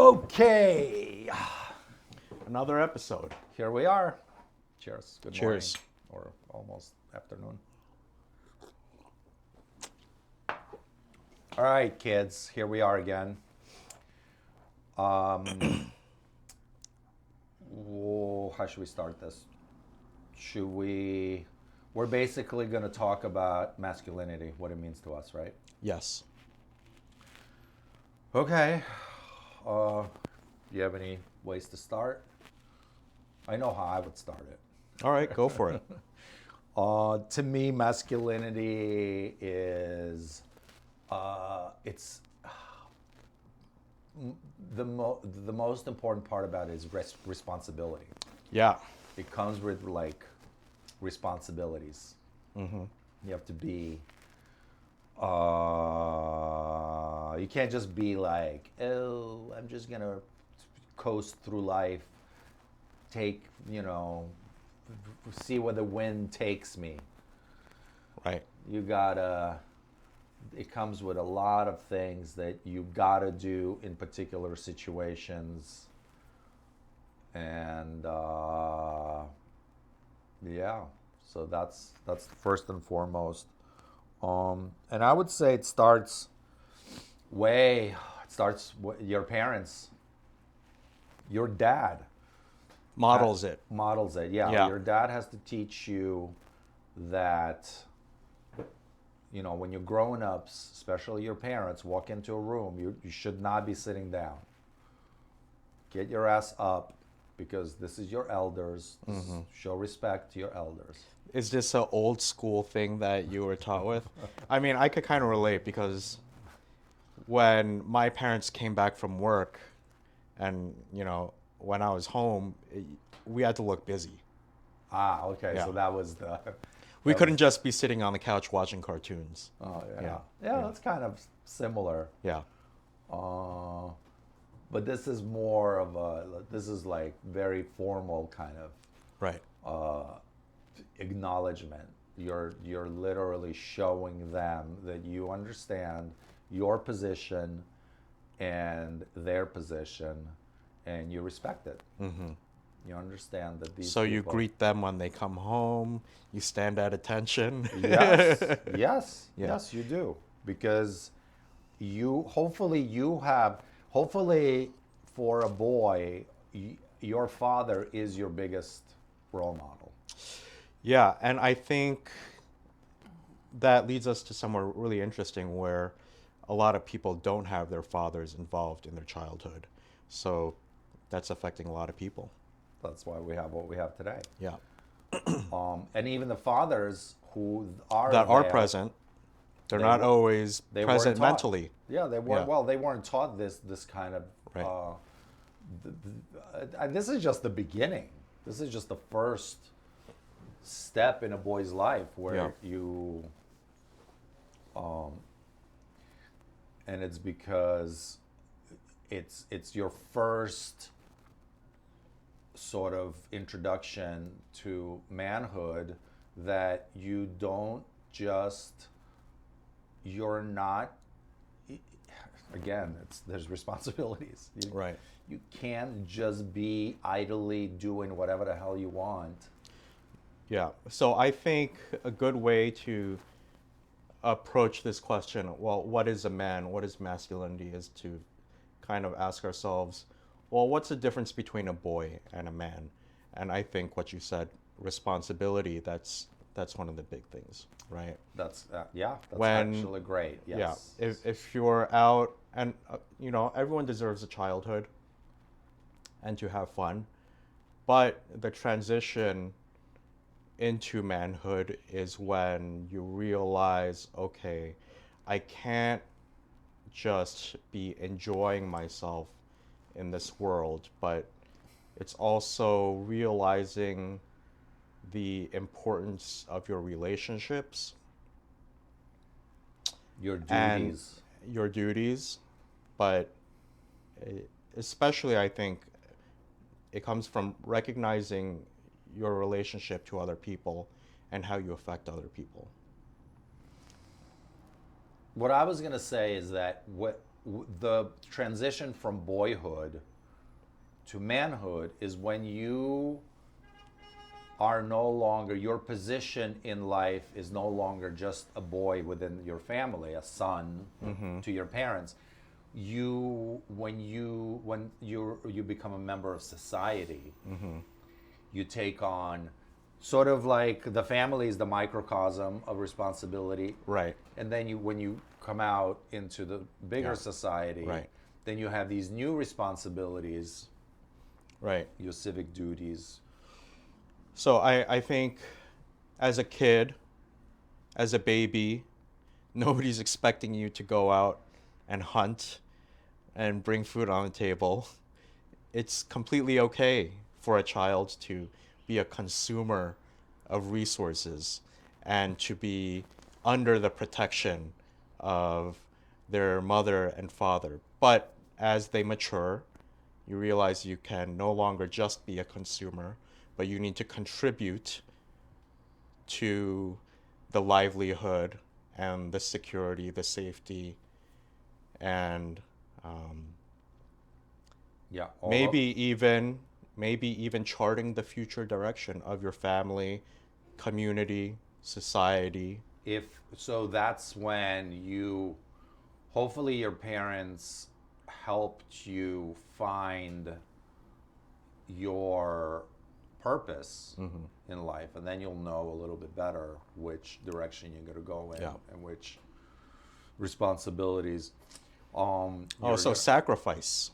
Okay, Another episode. here we are. Cheers. Good Cheers. morning, or almost afternoon. All right, kids, here we are again. How should we start this? We're basically going to talk about masculinity, what it means to us, right? Yes. Okay. Do you have any ways to start? I know how I would start it. All right, go for it. To me, masculinity is it's the most important part about it is responsibility. Yeah. It comes with like responsibilities. Mm-hmm. You have to be. You can't just be like, oh, I'm just gonna coast through life, see where the wind takes me. Right. You gotta. It comes with a lot of things that you gotta do in particular situations, and yeah. So that's first and foremost. And I would say it starts with your parents. Your dad Models it. models it. Yeah. Yeah. Your dad has to teach you that, when you're growing up, especially your parents, walk into a room, you should not be sitting down. Get your ass up because this is your elders. Show respect to your elders. Is this an old school thing that you were taught with? I mean, I could kind of relate because when my parents came back from work and, when I was home, we had to look busy. Ah, okay. Yeah. So that was the... We couldn't just be sitting on the couch watching cartoons. Oh, yeah. Yeah. Yeah, that's kind of similar. Yeah. But this is more of this is like very formal kind of Right. acknowledgement. You're literally showing them that you understand your position and their position, and you respect it. Mm-hmm. You understand that these. So you people- greet them when they come home. You stand at attention. Yes, Yeah. yes, you do, because hopefully for a boy, your father is your biggest role model. Yeah, and I think that leads us to somewhere really interesting where a lot of people don't have their fathers involved in their childhood. So that's affecting a lot of people. That's why we have what we have today. Yeah. And even the fathers who are That are there, present, they're they not were- always they present weren't taught. mentally. Yeah, they weren't. Yeah. Well, they weren't taught this kind of. Right. This is just the beginning. This is just the first step in a boy's life where Yeah. you. And it's because it's your first sort of introduction to manhood that you don't just you're not again there's responsibilities. Right. You can't just be idly doing whatever the hell you want. Yeah. So I think a good way to approach this question, well, what is a man? What is masculinity? Is to kind of ask ourselves, well, what's the difference between a boy and a man? And I think what you said, responsibility, that's one of the big things, right? That's that's When- actually great. Yes. Yeah. If you're out and, everyone deserves a childhood and to have fun, but the transition into manhood is when you realize, okay, I can't just be enjoying myself in this world, but it's also realizing the importance of your relationships, Your and duties. your duties, but especially I think it comes from recognizing your relationship to other people and how you affect other people. What I was going to say is that the transition from boyhood to manhood is when you are no longer, your position in life is no longer just a boy within your family, a son to your parents. You become a member of society, you take on sort of like the family is the microcosm of responsibility, Right. and then when you come out into the bigger society, Right. then you have these new responsibilities, Right. your civic duties. So I think as a kid, as a baby, nobody's expecting you to go out and hunt and bring food on the table. It's completely okay for a child to be a consumer of resources and to be under the protection of their mother and father. But as they mature, you realize you can no longer just be a consumer, but you need to contribute to the livelihood and the security, the safety, and Yeah, maybe even charting the future direction of your family, community, society. if so, that's when you, hopefully your parents helped you find your purpose in life, and then you'll know a little bit better which direction you're going to go in, Yeah. and which responsibilities. So sacrifice.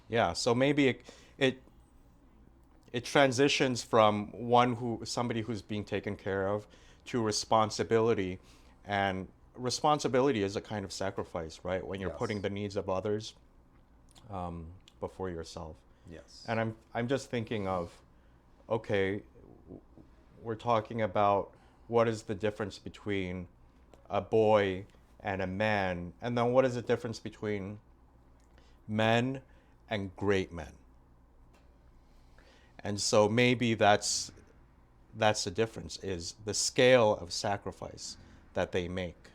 Yeah. So maybe it transitions from somebody who's being taken care of to responsibility, and responsibility is a kind of sacrifice, right? When you're Yes. putting the needs of others before yourself. Yes. And I'm just thinking of, okay, we're talking about what is the difference between a boy and a man, and then what is the difference between men and great men. And so maybe that's the difference, is the scale of sacrifice that they make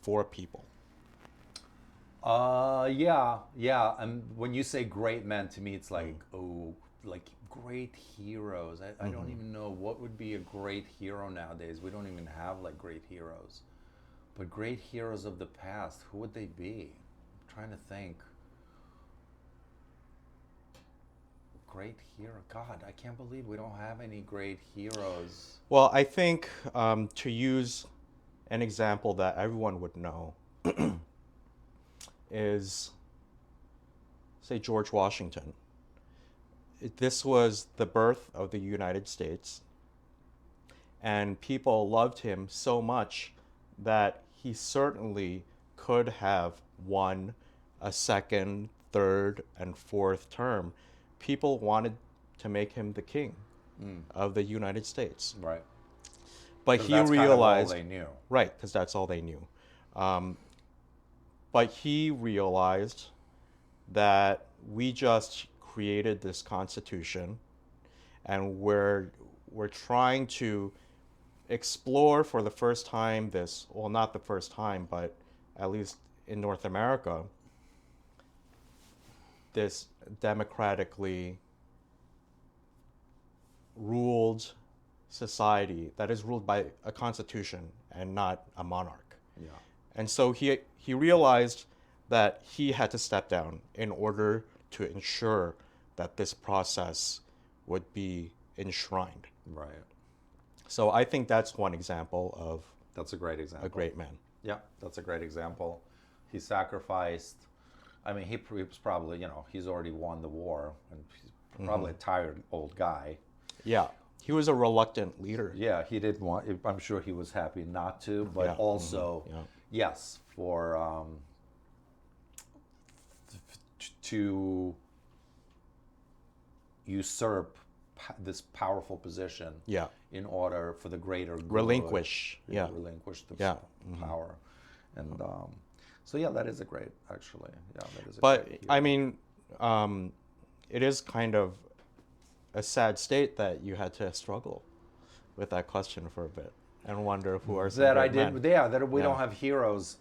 for people. Yeah. And when you say great men, to me, it's like, oh, like great heroes. I don't even know what would be a great hero nowadays. We don't even have like great heroes. But great heroes of the past, who would they be? I'm trying to think. Great hero. God, I can't believe we don't have any great heroes. Well, I think to use an example that everyone would know is, say, George Washington. This was the birth of the United States, and people loved him so much that he certainly could have won a second, third, and fourth term. People wanted to make him the king of the United States. Right. But 'Cause he that's realized, kind of all they knew. right, because that's all they knew. But he realized that we just created this Constitution, and we're trying to explore for the first time this, well, not the first time, but at least in North America, this democratically ruled society that is ruled by a constitution and not a monarch. Yeah. And so he realized that he had to step down in order to ensure that this process would be enshrined. Right. So I think that's one example of That's a great example. a great man. Yeah, that's a great example. He sacrificed. I mean, he was probably, he's already won the war, and he's probably a tired old guy. Yeah, he was a reluctant leader. Yeah, he did want. I'm sure he was happy not to, but Yeah, also, yeah. yes, for to usurp this powerful position. Yeah. In order for the greater good. Relinquish. Yeah. Relinquish the Yeah. power, and so yeah, that is a great, actually. Yeah, that is a But great I mean, it is kind of a sad state that you had to struggle with that question for a bit and wonder who are some that great I did. men. Yeah, that we Yeah. don't have heroes.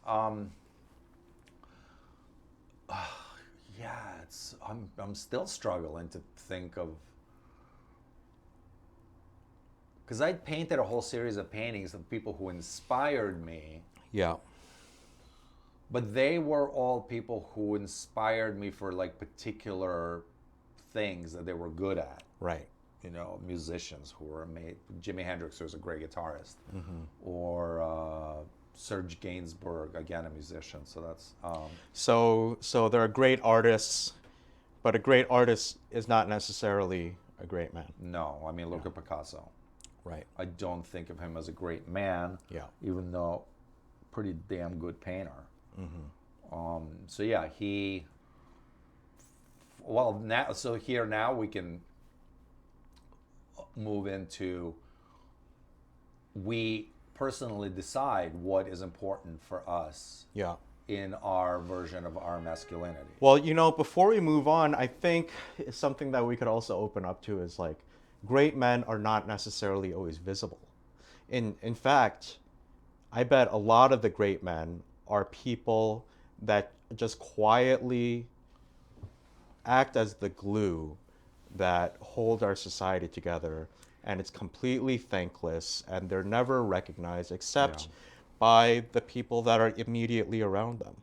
I'm still struggling to think of, because I painted a whole series of paintings of people who inspired me, Yeah. but they were all people who inspired me for like particular things that they were good at. Right. You know, musicians who were amazing. Jimi Hendrix was a great guitarist, or Serge Gainsbourg, again a musician. So that's So there are great artists, but a great artist is not necessarily a great man. no. I mean, look at Picasso. Right. I don't think of him as a great man, Yeah. even though pretty damn good painter. So yeah, he. Well, now so here now we can move into. We personally decide what is important for us Yeah. in our version of our masculinity. Well, you know, before we move on, I think something that we could also open up to is like great men are not necessarily always visible. In fact, I bet a lot of the great men are people that just quietly act as the glue that hold our society together, and it's completely thankless, and they're never recognized except Yeah. by the people that are immediately around them.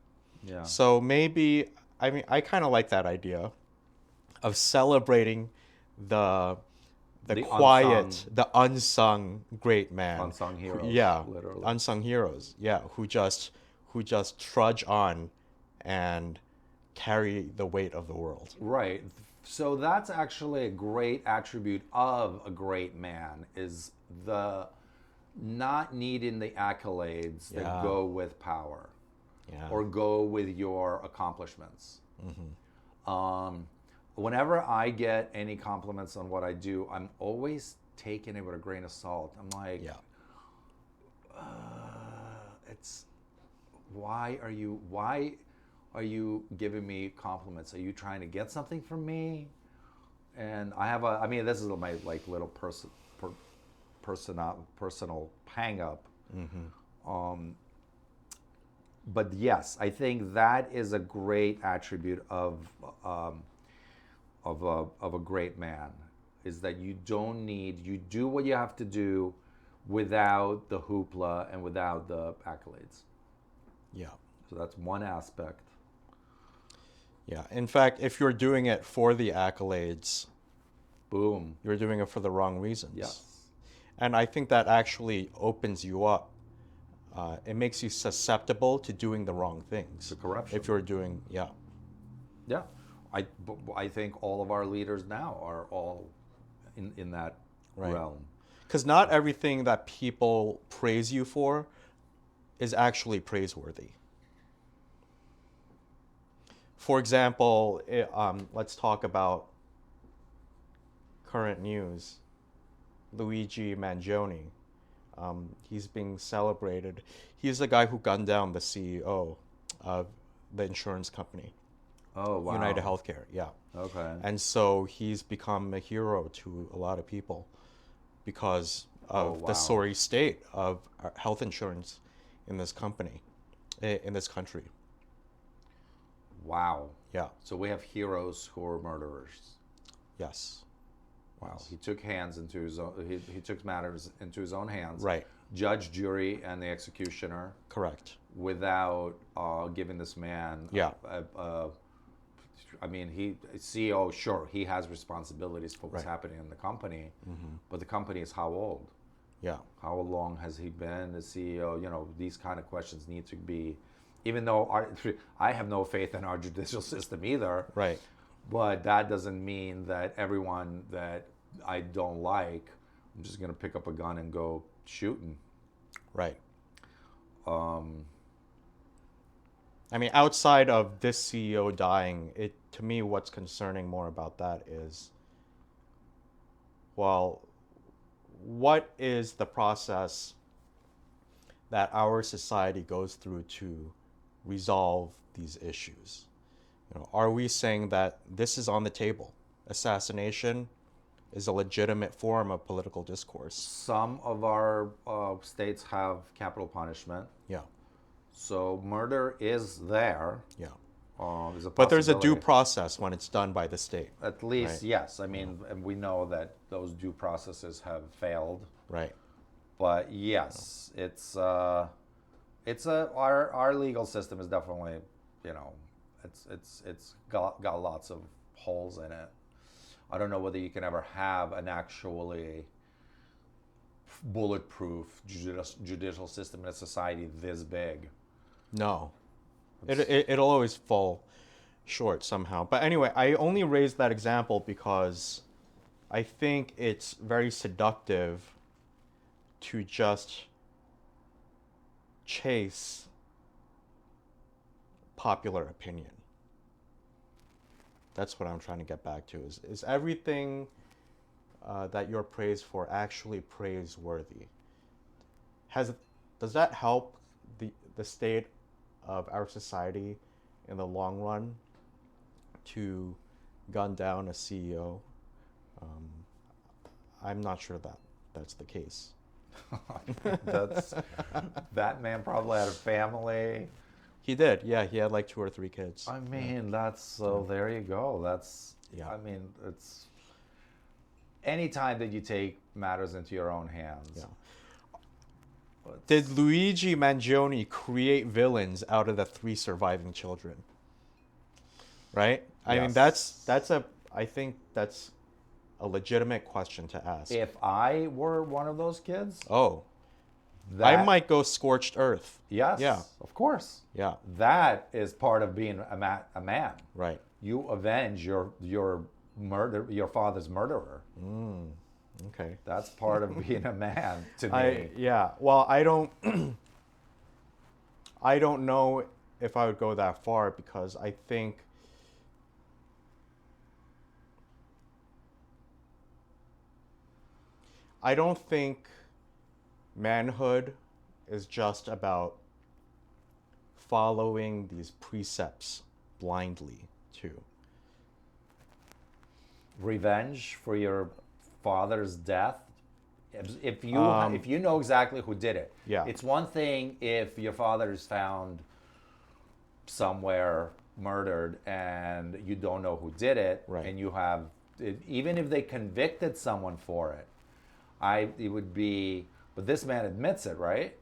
Yeah. So maybe, I mean, I kind of like that idea of celebrating the The quiet, unsung- the unsung great man. Unsung heroes, Yeah, literally. unsung heroes. Yeah, who just trudge on and carry the weight of the world. Right. So that's actually a great attribute of a great man, is the not needing the accolades that Yeah. go with power Yeah. or go with your accomplishments. Whenever I get any compliments on what I do, I'm always taking it with a grain of salt. I'm like, Yeah. it's why are you giving me compliments? Are you trying to get something from me? And I mean, this is my like little personal hang up. But yes, I think that is a great attribute of a great man, is that you do what you have to do without the hoopla and without the accolades. Yeah. So that's one aspect. Yeah. In fact, if you're doing it for the accolades, Boom. you're doing it for the wrong reasons. Yes. And I think that actually opens you up. It makes you susceptible to doing the wrong things. To corruption. If you're doing, yeah. Yeah. I think all of our leaders now are all in that Right. realm. Because not everything that people praise you for is actually praiseworthy. For example, let's talk about current news. Luigi Mangione. He's being celebrated. He's the guy who gunned down the CEO of the insurance company, Oh, wow. United Healthcare. Yeah. Okay. And so he's become a hero to a lot of people because of Oh, wow. the sorry state of health insurance in this company, in this country. Wow. Yeah. So we have heroes who are murderers. Yes. Wow. Yes. He took he took matters into his own hands. Right. Judge, jury, and the executioner Correct. without giving this man. Yeah. I mean, CEO. Sure, he has responsibilities for what's Right. happening in the company, but the company is how old? Yeah. How long has he been the CEO? You know, these kind of questions need to be, even though I have no faith in our judicial system either. Right. But that doesn't mean that everyone that I don't like, I'm just going to pick up a gun and go shooting. Right. I mean, outside of this CEO dying, to me, what's concerning more about that is, well, what is the process that our society goes through to resolve these issues? You know, are we saying that this is on the table? Assassination is a legitimate form of political discourse. Some of our states have capital punishment. Yeah. So murder is there. Yeah. There's a But there's a due possibility. process when it's done by the state. At least, Right. yes. I mean, and we know that those due processes have failed. Right. But yes, our legal system is definitely, you know, it's got lots of holes in it. I don't know whether you can ever have an actually bulletproof judicial system in a society this big. No. It'll always fall short somehow. But anyway, I only raised that example because I think it's very seductive to just chase popular opinion. That's what I'm trying to get back to. Is everything that you're praised for actually praiseworthy? Does that help the state of our society in the long run to gun down a CEO? I'm not sure that that's the case. That's that man probably had a family. He did, yeah. He had like 2 or 3 kids. I mean, that's so. There you go. That's. Yeah. I mean, it's. Any time that you take matters into your own hands. Yeah. But Did Luigi Mangione create villains out of the 3 surviving children? Right? I mean, Yes. I think that's a legitimate question to ask. If I were one of those kids, Oh, that, I might go scorched earth. Yes. Yeah. Of course. Yeah, That is part of being a man. right. You avenge your father's murderer. Okay. That's part of being a man to me. Well, I don't I don't know if I would go that far because I don't think manhood is just about following these precepts blindly too. Revenge for your father's death. If you know exactly who did it, Yeah. it's one thing if your father is found somewhere murdered and you don't know who did it, Right. and you have, even if they convicted someone for it, it would be, but this man admits it, right?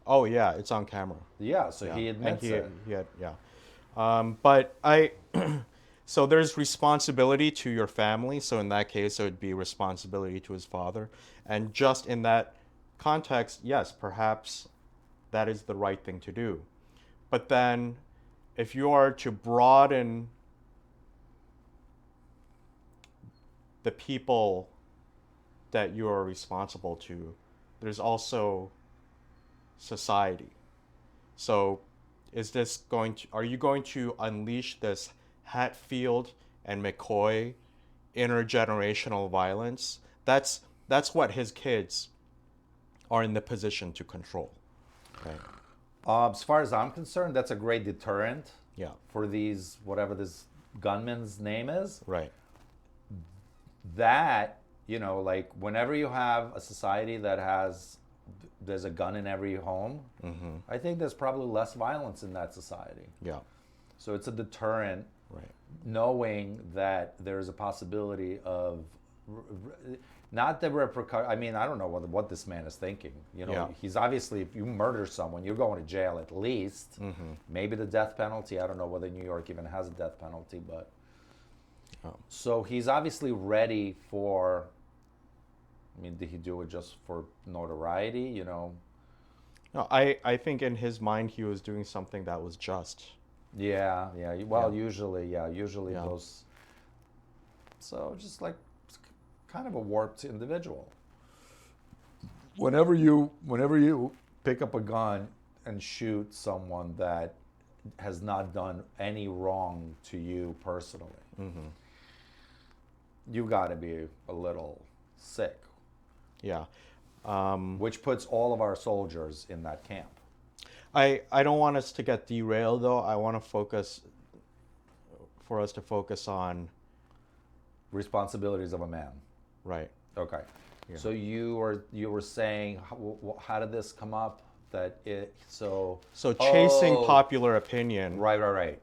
Oh yeah, it's on camera. Yeah, so Yeah. he admits it. He had, yeah. But so there's responsibility to your family. So in that case, it would be responsibility to his father. And just in that context, yes, perhaps that is the right thing to do. But then if you are to broaden the people that you are responsible to, there's also society. So are you going to unleash this Hatfield and McCoy intergenerational violence? That's what his kids are in the position to control. Okay. As far as I'm concerned, that's a great deterrent Yeah. for these, whatever this gunman's name is. Right. That, like whenever you have a society that there's a gun in every home, I think there's probably less violence in that society. Yeah. So it's a deterrent, Right. knowing that there's a possibility of not the repercussion. I mean, I don't know what this man is thinking. Yeah. He's obviously, if you murder someone, you're going to jail at least. Maybe the death penalty. I don't know whether New York even has a death penalty, but so he's obviously ready for. I mean, did he do it just for notoriety? No, I think in his mind he was doing something that was just. Yeah. Well, Yeah. usually Yeah. those. So just like kind of a warped individual. Whenever you pick up a gun and shoot someone that has not done any wrong to you personally, you got to be a little sick. Yeah. Which puts all of our soldiers in that camp. I don't want us to get derailed though. I want us to focus on. Responsibilities of a man. Right. Okay. Yeah. So you were saying how did this come up? So chasing popular opinion. Right.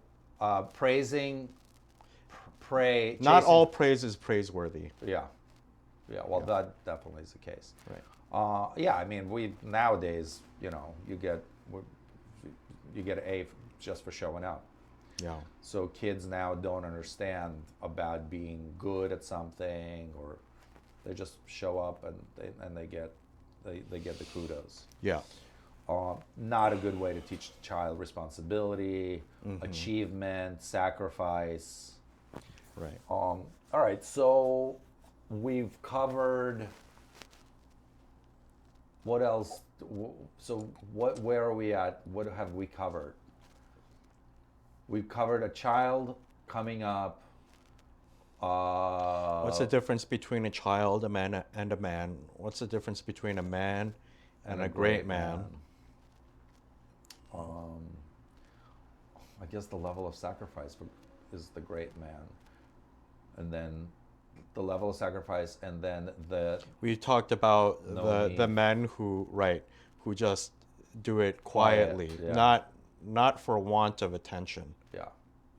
Praising, praise. Not all praise is praiseworthy. Yeah, yeah. Well, that definitely is the case. Right. Yeah, I mean, we nowadays, you get an A just for showing up. Yeah. So kids now don't understand about being good at something, or they just show up and they get the kudos. Yeah. Not a good way to teach the child responsibility, achievement, sacrifice. Right. All right, so we've covered. What else? So where are we at? What have we covered? We've covered a child coming up. What's the difference between a child, a man, and a man? What's the difference between a man and a great man? I guess the level of sacrifice is the great man, and then the level of sacrifice, and then We talked about No the need. men who just do it quietly, yeah. not for want of attention. Yeah.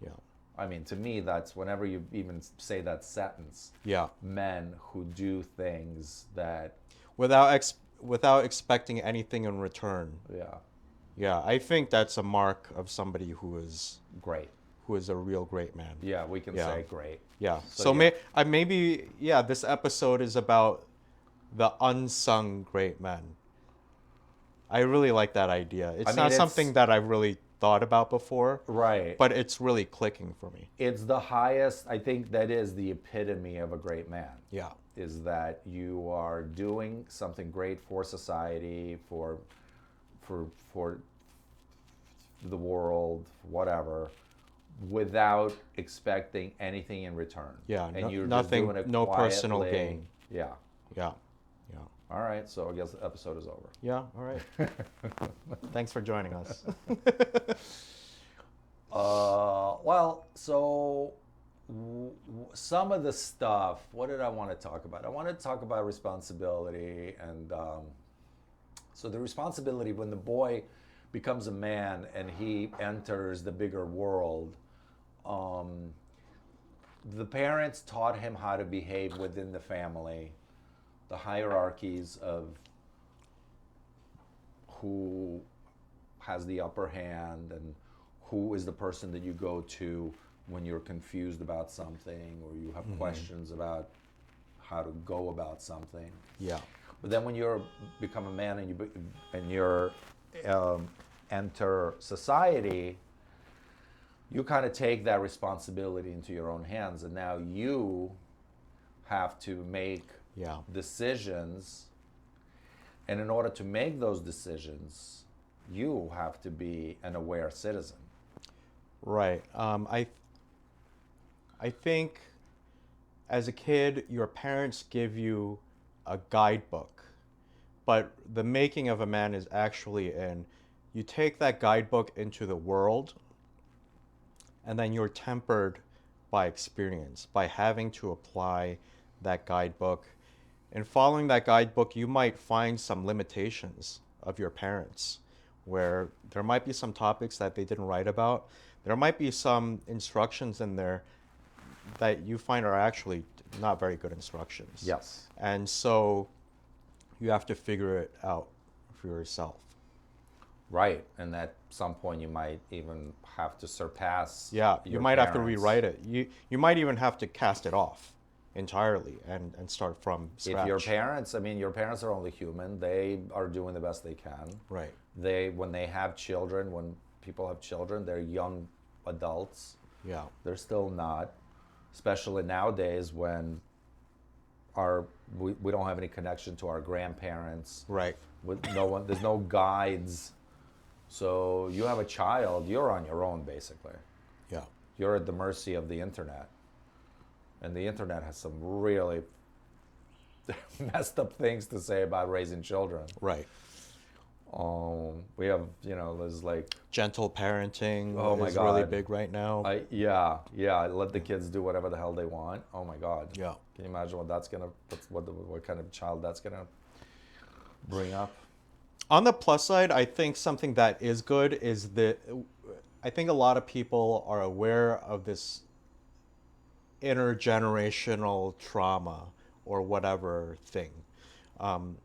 Yeah. I mean, to me, that's whenever you even say that sentence. Yeah. Men who do things that. Without expecting anything in return. Yeah. Yeah, I think that's a mark of somebody who is Great. a real great man. Yeah, we can say great. Yeah. So, Maybe this episode is about the unsung great men. I really like that idea. It's not something that I've really thought about before. Right. But it's really clicking for me. It's the highest. I think that is the epitome of a great man. Yeah. Is that you are doing something great for society, for the world, whatever, without expecting anything in return. Yeah, and you're nothing, just doing it no quietly. personal gain. Yeah. Yeah, yeah. All right, so I guess the episode is over. Yeah, all right. Thanks for joining us. Well, so some of the stuff, what did I want to talk about? I wanted to talk about responsibility, and so the responsibility when the boy becomes a man and he enters the bigger world, the parents taught him how to behave within the family, the hierarchies of who has the upper hand and who is the person that you go to when you're confused about something or you have questions about how to go about something. Yeah. But then when you become a man and you enter society, you kind of take that responsibility into your own hands, and now you have to make decisions. And in order to make those decisions, you have to be an aware citizen. Right. I think as a kid, your parents give you a guidebook, but the making of a man is actually you take that guidebook into the world, and then you're tempered by experience, by having to apply that guidebook. In following that guidebook, you might find some limitations of your parents, where there might be some topics that they didn't write about. There might be some instructions in there that you find are actually not very good instructions. Yes. And so you have to figure it out for yourself. Right. And at some point you might even have to surpass you might have to rewrite it. You might even have to cast it off entirely and start from scratch. If your parents are only human. They are doing the best they can. Right. When they have children, when people have children, they're young adults. Yeah. They're still not, especially nowadays when we don't have any connection to our grandparents. Right. With no one, there's no guides. So you have a child, you're on your own basically. Yeah. You're at the mercy of the internet. And the internet has some really messed up things to say about raising children. Right. We have, there's like gentle parenting is God. really big right now. Let the kids do whatever the hell they want. Oh my God. Yeah. Can you imagine what kind of child that's gonna bring up? On the plus side, I think something that is good is I think a lot of people are aware of this intergenerational trauma or whatever thing, um,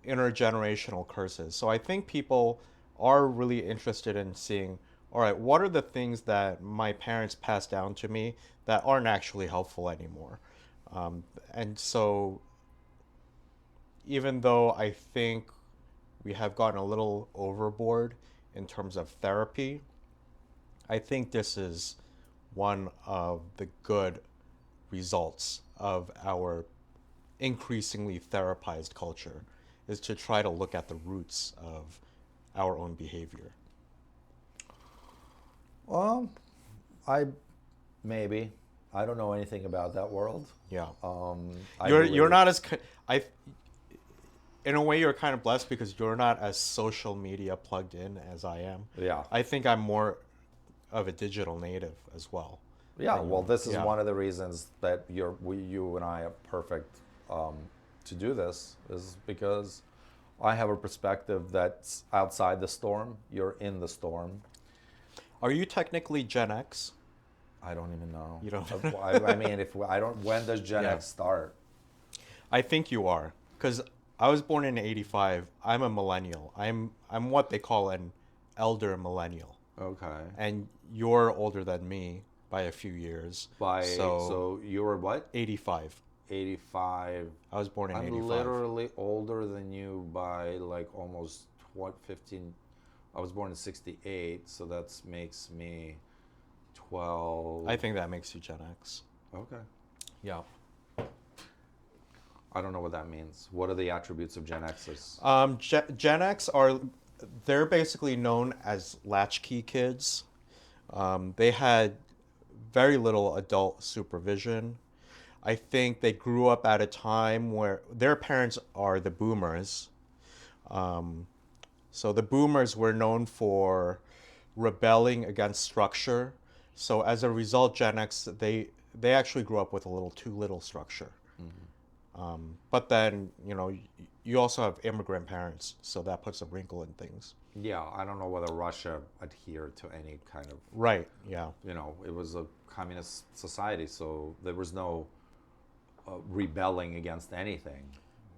intergenerational curses. So I think people are really interested in seeing, all right, what are the things that my parents passed down to me that aren't actually helpful anymore? And so even though I think we have gotten a little overboard in terms of therapy, I think this is one of the good results of our increasingly therapized culture is to try to look at the roots of our own behavior. Well, I maybe I don't know anything about that world. Yeah. I You're believe, not as I in a way you're kind of blessed because you're not as social media plugged in as I am. yeah, I think I'm more of a digital native as well. yeah. than you Well, are. this is Yeah. one of the reasons that you and I are perfect to do this is because I have a perspective that's outside the storm. You're in the storm. Are you technically Gen X? I don't even know. You don't. I mean, if I don't, when does Gen Yeah. X start? I think you are, because I was born in '85. I'm a millennial. I'm what they call an elder millennial, Okay. and you're older than me by a few years. So So you were what? '85. 85. I was born in I'm '85. literally older than you by like almost 15. I was born in 68, so that makes me 12. I think that makes you Gen X. Okay. Yeah. I don't know what that means. What are the attributes of Gen Xers? Gen X they're basically known as latchkey kids. They had very little adult supervision. I think they grew up at a time where their parents are the boomers. So the boomers were known for rebelling against structure. So as a result, Gen X, they actually grew up with a little too little structure. But then, you also have immigrant parents, so that puts a wrinkle in things. Yeah, I don't know whether Russia adhered to any kind of, Right, yeah. it was a communist society, so there was no rebelling against anything.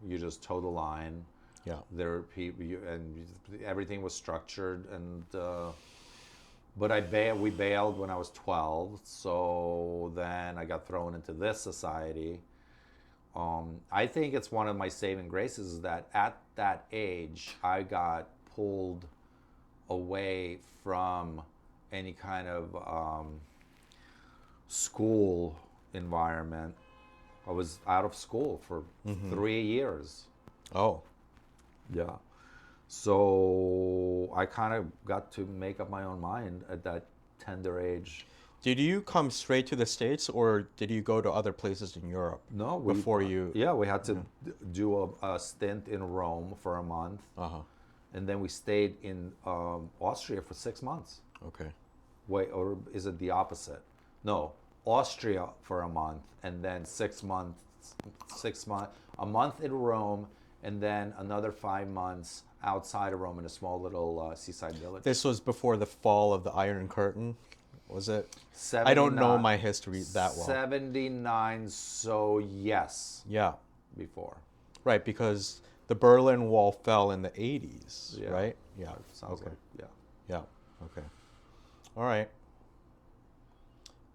You just toe the line. Yeah. There are people, and everything was structured. And but we bailed when I was 12. So then I got thrown into this society. I think it's one of my saving graces is that at that age I got pulled away from any kind of school environment. I was out of school for 3 years. Oh, Yeah. So I kind of got to make up my own mind at that tender age. did you come straight to the States or did you go to other places in Europe? No, Before you. Yeah, we had to do a stint in Rome for a month, Uh-huh. and then we stayed in Austria for 6 months. Okay. Wait, or is it the opposite? No, Austria for a month, and then 6 months, a month in Rome, and then another 5 months outside of Rome in a small little seaside village. This was before the fall of the Iron Curtain, was it? I don't know my history that well. 79, so yes, Yeah. before. Right, because the Berlin Wall fell in the 80s, Yeah. right? Yeah. Sounds Okay. like, yeah. Yeah. Okay. All right.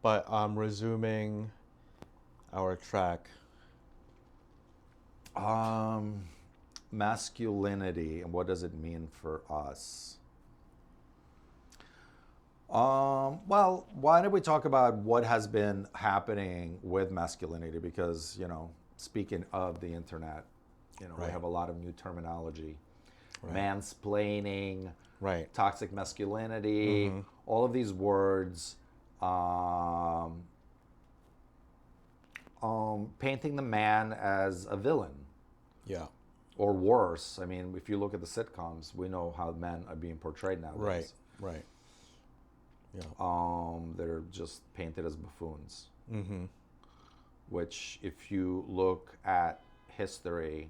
But resuming our track. Masculinity, and what does it mean for us? Well, why don't we talk about what has been happening with masculinity? Because, speaking of the internet, we Right. have a lot of new terminology. Right. Mansplaining, Right. toxic masculinity, all of these words, painting the man as a villain. Yeah. Or worse. I mean, if you look at the sitcoms, we know how men are being portrayed nowadays. Right. Right. Yeah. They're just painted as buffoons. Mm-hmm. Which, if you look at history,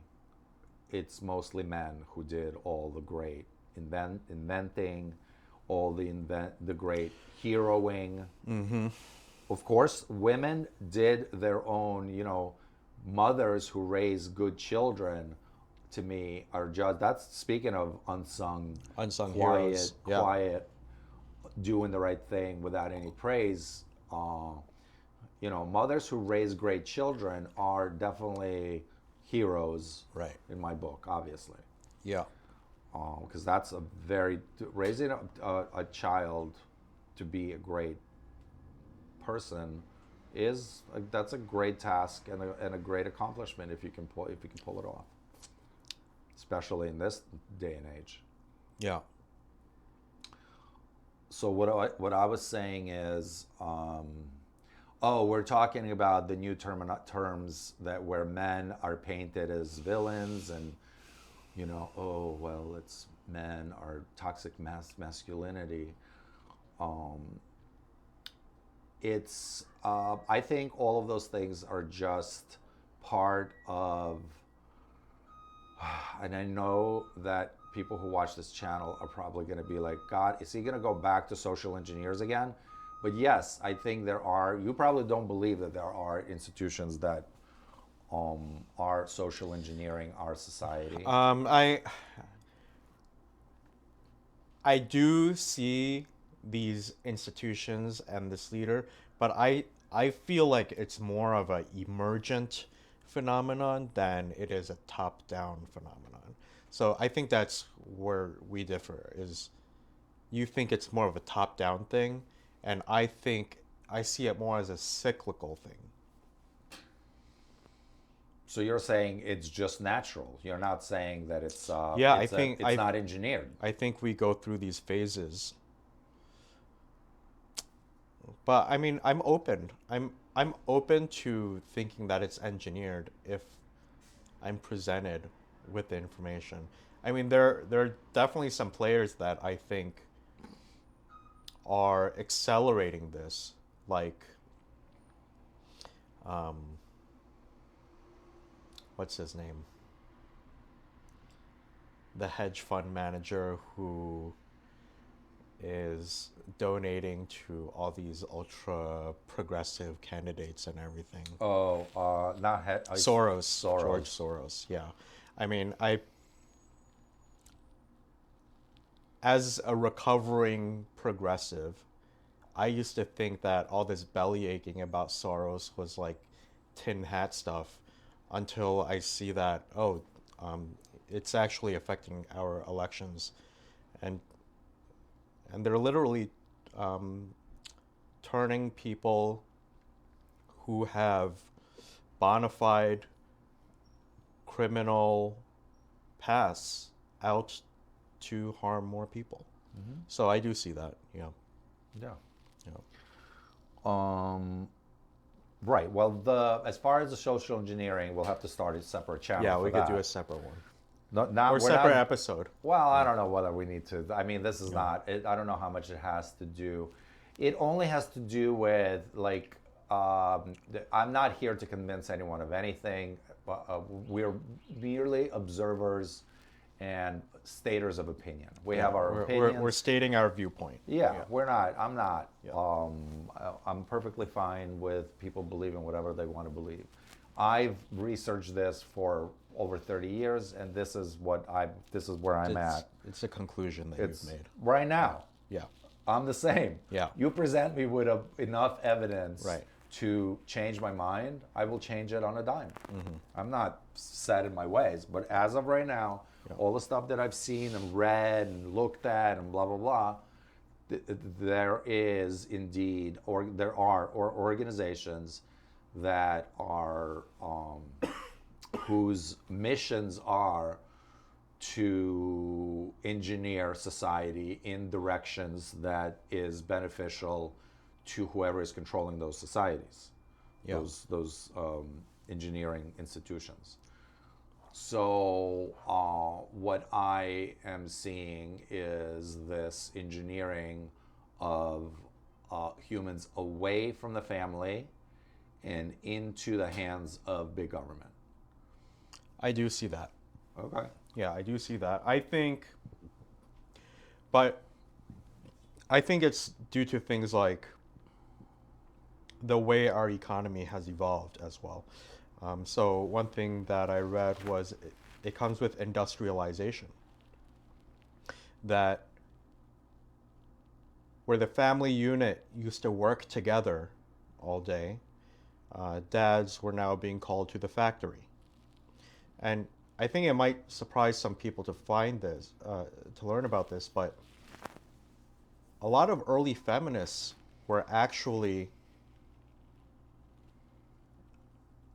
it's mostly men who did all the great inventing, all the great heroing. Of course, women did their own, mothers who raise good children, to me, are just, that's speaking of unsung quiet heroes. Yeah. quiet, doing the right thing without any praise. Mothers who raise great children are definitely heroes, Right. in my book, obviously, Yeah. because that's raising a child to be a great person that's a great task and a great accomplishment if you can pull it off, especially in this day and age. Yeah. So what I was saying is, we're talking about the new terms that where men are painted as villains, and it's men are toxic masculinity. It's I think all of those things are just part of, and I know that people who watch this channel are probably going to be like, God, is he going to go back to social engineers again? But yes, I think you probably don't believe that there are institutions that are social engineering our society. I do see these institutions and this leader, but I feel like it's more of an emergent phenomenon than it is a top-down phenomenon. So I think that's where we differ, is you think it's more of a top-down thing, and I think I see it more as a cyclical thing. So you're saying it's just natural. You're not saying that it's it's not engineered. I think we go through these phases. But I mean, I'm open. I'm open to thinking that it's engineered if I'm presented with the information. I mean, there are definitely some players that I think are accelerating this, like what's his name? The hedge fund manager who is donating to all these ultra progressive candidates and everything. Soros. George Soros. Yeah, I mean, as a recovering progressive, I used to think that all this belly aching about Soros was like tin hat stuff, until I see that it's actually affecting our elections, and they're literally turning people who have bona fide criminal pasts out to harm more people. Mm-hmm. So I do see that. Yeah. Yeah. Right. Well, as far as the social engineering, we'll have to start a separate channel. Yeah, we could do a separate one. Or separate episode. Well, I don't know whether we need to. I mean, this is not. I don't know how much it has to do. It only has to do with I'm not here to convince anyone of anything. We're merely observers and staters of opinion. We have our opinions. We're stating our viewpoint. Yeah, we're not. I'm not. Yeah. I'm perfectly fine with people believing whatever they want to believe. I've researched this for over 30 years, and this is where I'm at. It's a conclusion that you've made. Right now. Yeah. I'm the same. Yeah. You present me with enough evidence right. to change my mind, I will change it on a dime. Mm-hmm. I'm not set in my ways, but as of right now, all the stuff that I've seen and read and looked at and blah, blah, blah, there is indeed, or there are organizations that are, whose missions are to engineer society in directions that is beneficial to whoever is controlling those societies, those engineering institutions. So what I am seeing is this engineering of humans away from the family and into the hands of big government. I do see that. Okay. Yeah, I do see that. I think, but I think it's due to things like the way our economy has evolved as well. So one thing that I read was it comes with industrialization. That where the family unit used to work together all day, dads were now being called to the factory. And I think it might surprise some people to find this, to learn about this, but a lot of early feminists were actually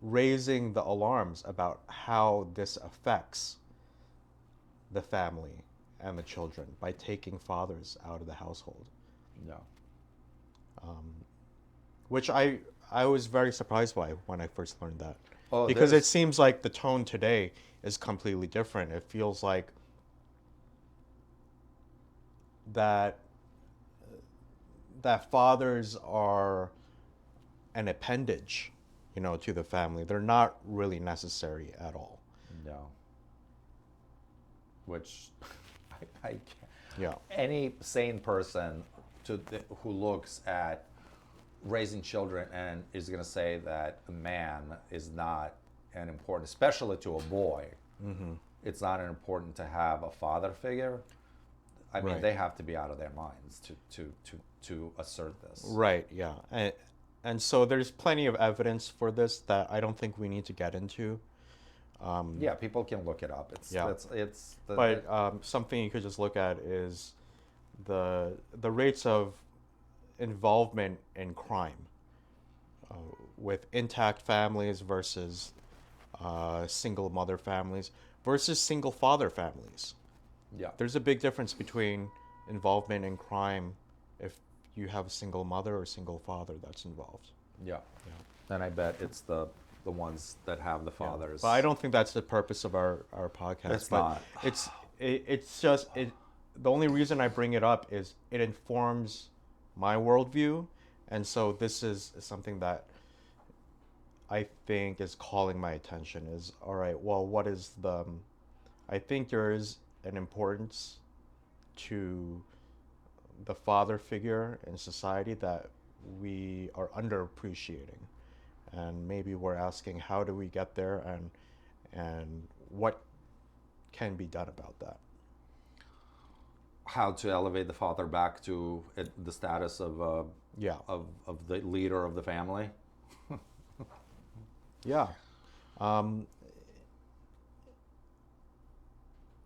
raising the alarms about how this affects the family and the children by taking fathers out of the household. No. Which I was very surprised by when I first learned that. Oh, Because it there's seems like the tone today is completely different. It feels like that fathers are an appendage, to the family. They're not really necessary at all. no. Which I can't. Yeah. Any sane person who looks at raising children and is going to say that a man is not an important, especially to a boy, it's not important to have a father figure. I mean, Right. they have to be out of their minds to assert this. Right, yeah. And so there's plenty of evidence for this that I don't think we need to get into. Yeah, people can look it up. Yeah. It's the, But something you could just look at is the rates of involvement in crime with intact families versus single mother families versus single father families. yeah. There's a big difference between involvement in crime if you have a single mother or single father that's involved. Yeah. And I bet it's the ones that have the fathers. But I don't think that's the purpose of our podcast. It's but not. It's just the only reason I bring it up is it informs my worldview, and so this is something that I think is calling my attention. Is all right. Well, what is the? I think there is an importance to the father figure in society that we are underappreciating, and maybe we're asking how do we get there, and what can be done about that. How to elevate the father back to the status of Yeah. of the leader of the family. Yeah.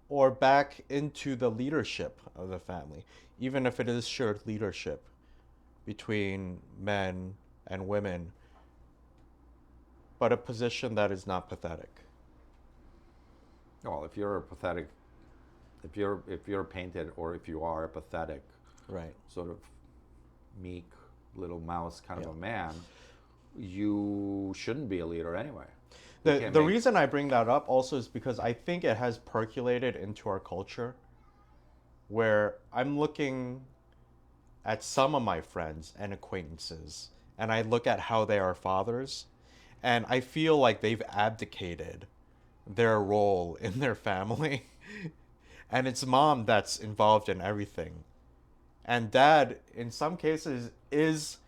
Or back into the leadership of the family, even if it is shared leadership between men and women, but a position that is not pathetic. Well, if you're a pathetic, if you're painted, or if you are a pathetic, Right. sort of meek little mouse kind of Yeah. a man, you shouldn't be a leader anyway. The reason I bring that up also is because I think it has percolated into our culture where I'm looking at some of my friends and acquaintances and I look at how they are fathers and I feel like they've abdicated their role in their family and it's mom that's involved in everything. And dad in some cases is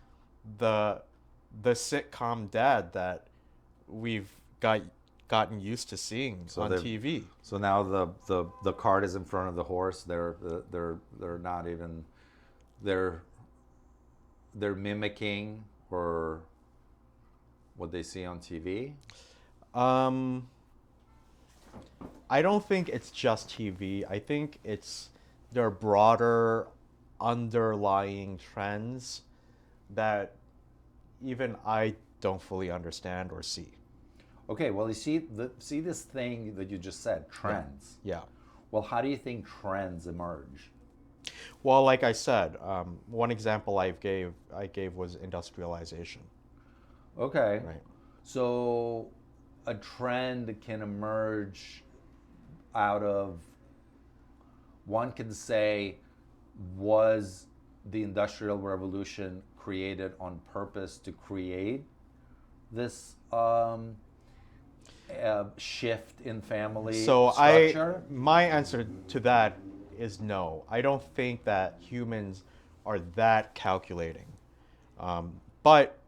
the sitcom dad that we've gotten used to seeing on TV. So now the cart is in front of the horse. They're not even they're mimicking or what they see on TV. I don't think it's just TV. I think there are broader underlying trends that even I don't fully understand or see. Okay, well, you see this thing that you just said, trends. Yeah. Well, how do you think trends emerge? Well, like I said, one example I gave was industrialization. Okay. Right. So a trend can emerge out of, one can say, was the Industrial Revolution created on purpose to create this shift in family structure? My answer to that is no. I don't think that humans are that calculating. But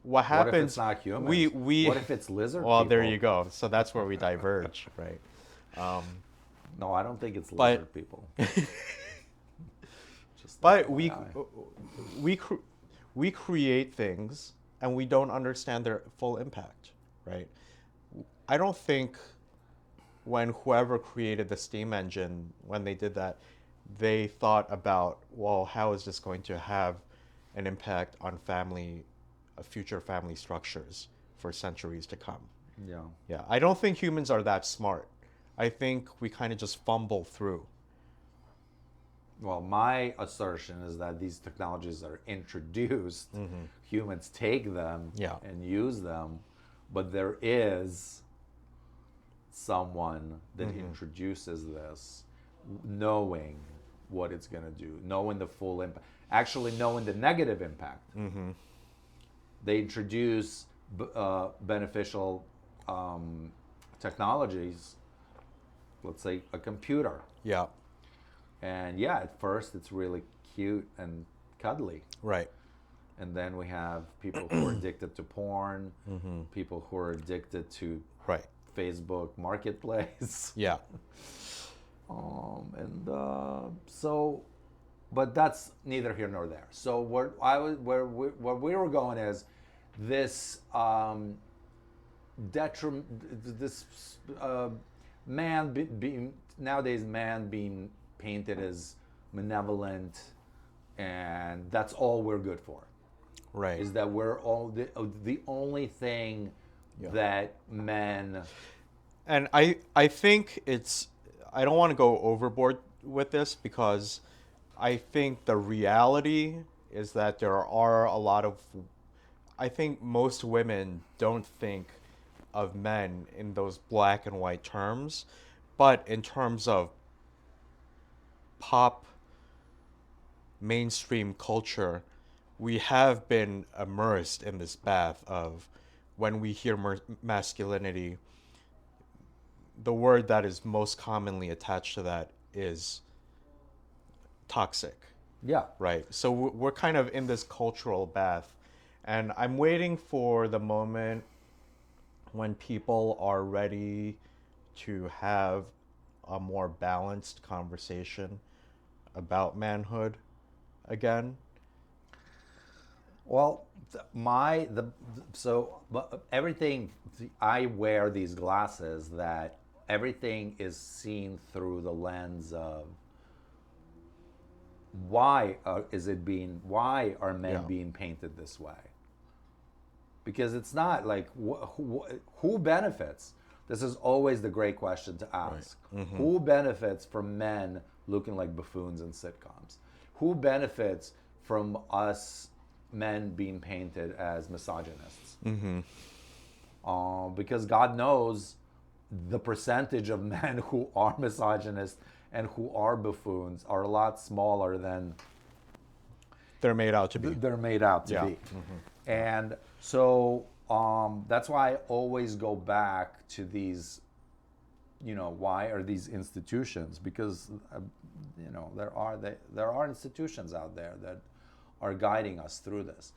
what happens? What if it's not humans? We What if it's lizard well, people? there you go. So that's where we diverge, right? No, I don't think it's But- lizard people. Just But FYI. we create things and we don't understand their full impact, right? I don't think when whoever created the steam engine, when they did that, they thought about, well, how is this going to have an impact on future family structures for centuries to come? Yeah. Yeah, I don't think humans are that smart. I think we kind of just fumble through. Well, my assertion is that these technologies are introduced, humans take them Yeah. and use them, but there is someone that introduces this knowing what it's going to do, knowing the full impact, actually knowing the negative impact. They introduce beneficial technologies, let's say a computer. Yeah, And yeah, at first it's really cute and cuddly. right. And then we have people who are addicted to porn, people who are addicted to Right. Facebook Marketplace. Yeah. So, but that's neither here nor there. So where we were going is this man being nowadays man being painted as malevolent, and that's all we're good for. Right. Is that we're all the only thing Yeah. that men. And I think I don't want to go overboard with this because I think the reality is that there are a lot of, I think most women don't think of men in those black and white terms, but in terms of pop mainstream culture, we have been immersed in this bath of when we hear masculinity, the word that is most commonly attached to that is toxic, Yeah. right? So we're kind of in this cultural bath, and I'm waiting for the moment when people are ready to have a more balanced conversation about manhood again. Well, everything. I wear these glasses that everything is seen through the lens of why are men Yeah. being painted this way? Because it's not like who benefits. This is always the great question to ask. Who benefits from men looking like buffoons in sitcoms? Who benefits from us men being painted as misogynists? Because God knows the percentage of men who are misogynists and who are buffoons are a lot smaller than They're made out to be. they're made out to Yeah. be. And so that's why I always go back to these, why are these institutions? Because, there are institutions out there that are guiding us through this.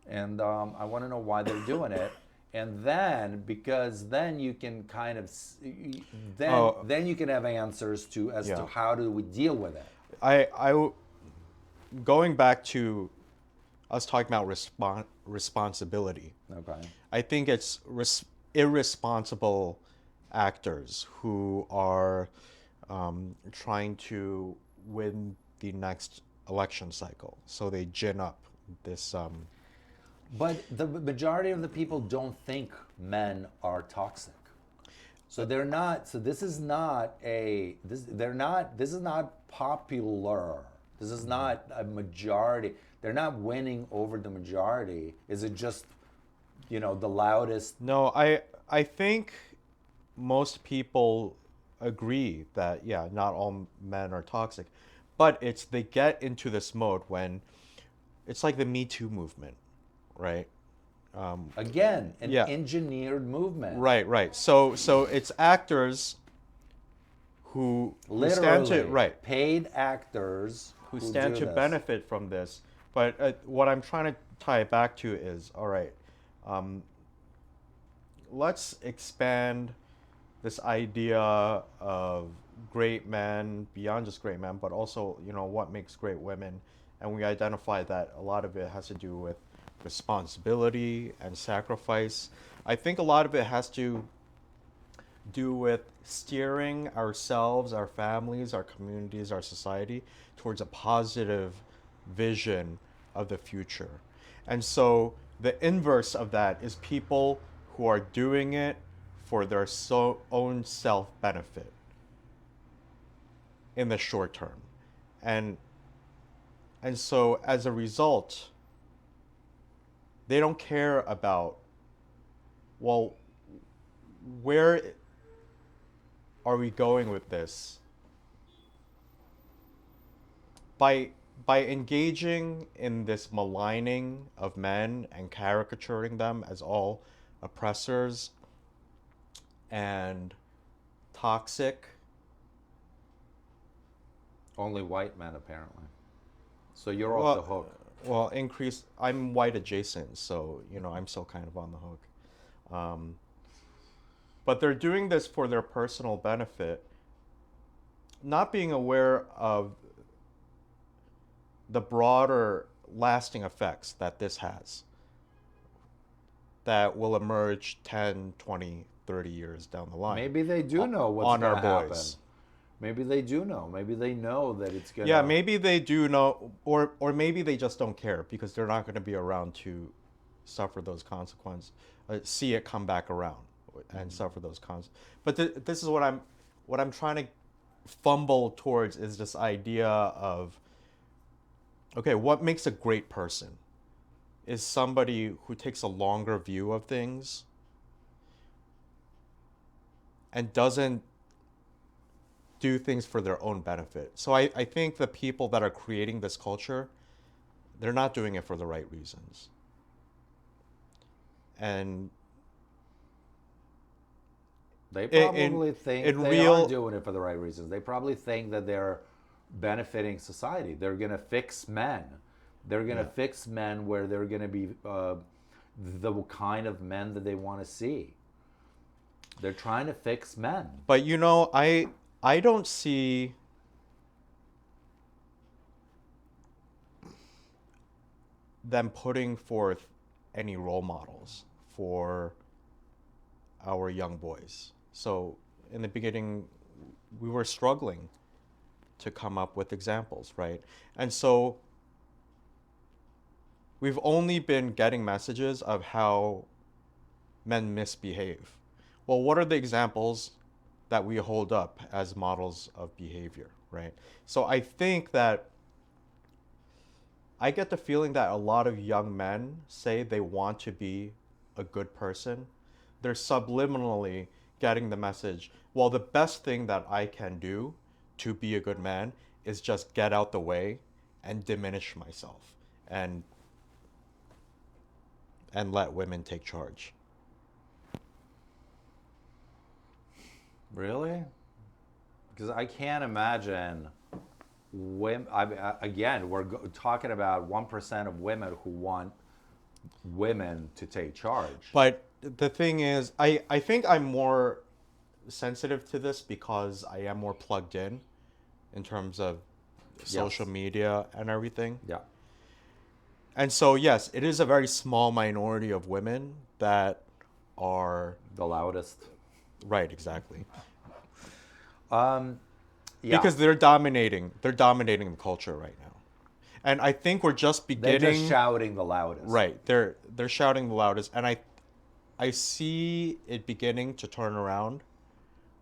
And I want to know why they're doing it. And then, because then you can kind of, then you can have answers to how do we deal with it. Going back to us talking about responsibility. Okay. I think it's irresponsible actors who are trying to win the next election cycle. So they gin up this. But the majority of the people don't think men are toxic. So they're not. So this is not they're not. This is not popular. This is not a majority. They're not winning over the majority. Is it just, the loudest? No, I think most people agree that not all men are toxic, but they get into this mode when it's like the Me Too movement, right? Again, an engineered movement. Right. So it's actors who stand Literally, to right. paid actors who stand do to this. benefit from this. But what I'm trying to tie it back to is, all right, let's expand this idea of great men beyond just great men, but also, what makes great women. And we identify that a lot of it has to do with responsibility and sacrifice. I think a lot of it has to do with steering ourselves, our families, our communities, our society towards a positive vision of the future. And so the inverse of that is people who are doing it for their own self benefit in the short term. And so as a result, they don't care about, well, where are we going with this? By engaging in this maligning of men and caricaturing them as all oppressors and toxic. Only white men, apparently. So you're off the hook. Well, I'm white adjacent, so, I'm still kind of on the hook. But they're doing this for their personal benefit, not being aware of the broader lasting effects that this has, that will emerge 10, 20, 30 years down the line. Maybe they do know what's on going our to happen. boys. Maybe they do know. Maybe they know that it's going to... Yeah, maybe they do know, or maybe they just don't care because they're not going to be around to suffer those consequences, see it come back around and suffer those consequences. But this is what I'm trying to fumble towards, is this idea of, okay, what makes a great person? Is somebody who takes a longer view of things and doesn't do things for their own benefit. So I think the people that are creating this culture, they're not doing it for the right reasons. And they probably think they are doing it for the right reasons. They probably think that they're benefiting society. They're going to fix men. They're going to fix men where they're going to be the kind of men that they want to see. They're trying to fix men. But I don't see them putting forth any role models for our young boys. So in the beginning, we were struggling to come up with examples, right? And so we've only been getting messages of how men misbehave. Well, what are the examples that we hold up as models of behavior, right? So I think that I get the feeling that a lot of young men say they want to be a good person. They're subliminally getting the message, well, the best thing that I can do to be a good man is just get out the way and diminish myself and let women take charge. Really? Because I can't imagine women. Again, we're talking about 1% of women who want women to take charge. But the thing is, I think I'm more sensitive to this because I am more plugged in terms of social media and everything. Yeah. And so, yes, it is a very small minority of women that are... The loudest. Right, exactly. Yeah. Because they're dominating the culture right now. And I think we're just beginning... They're just shouting the loudest. Right, they're shouting the loudest. And I see it beginning to turn around,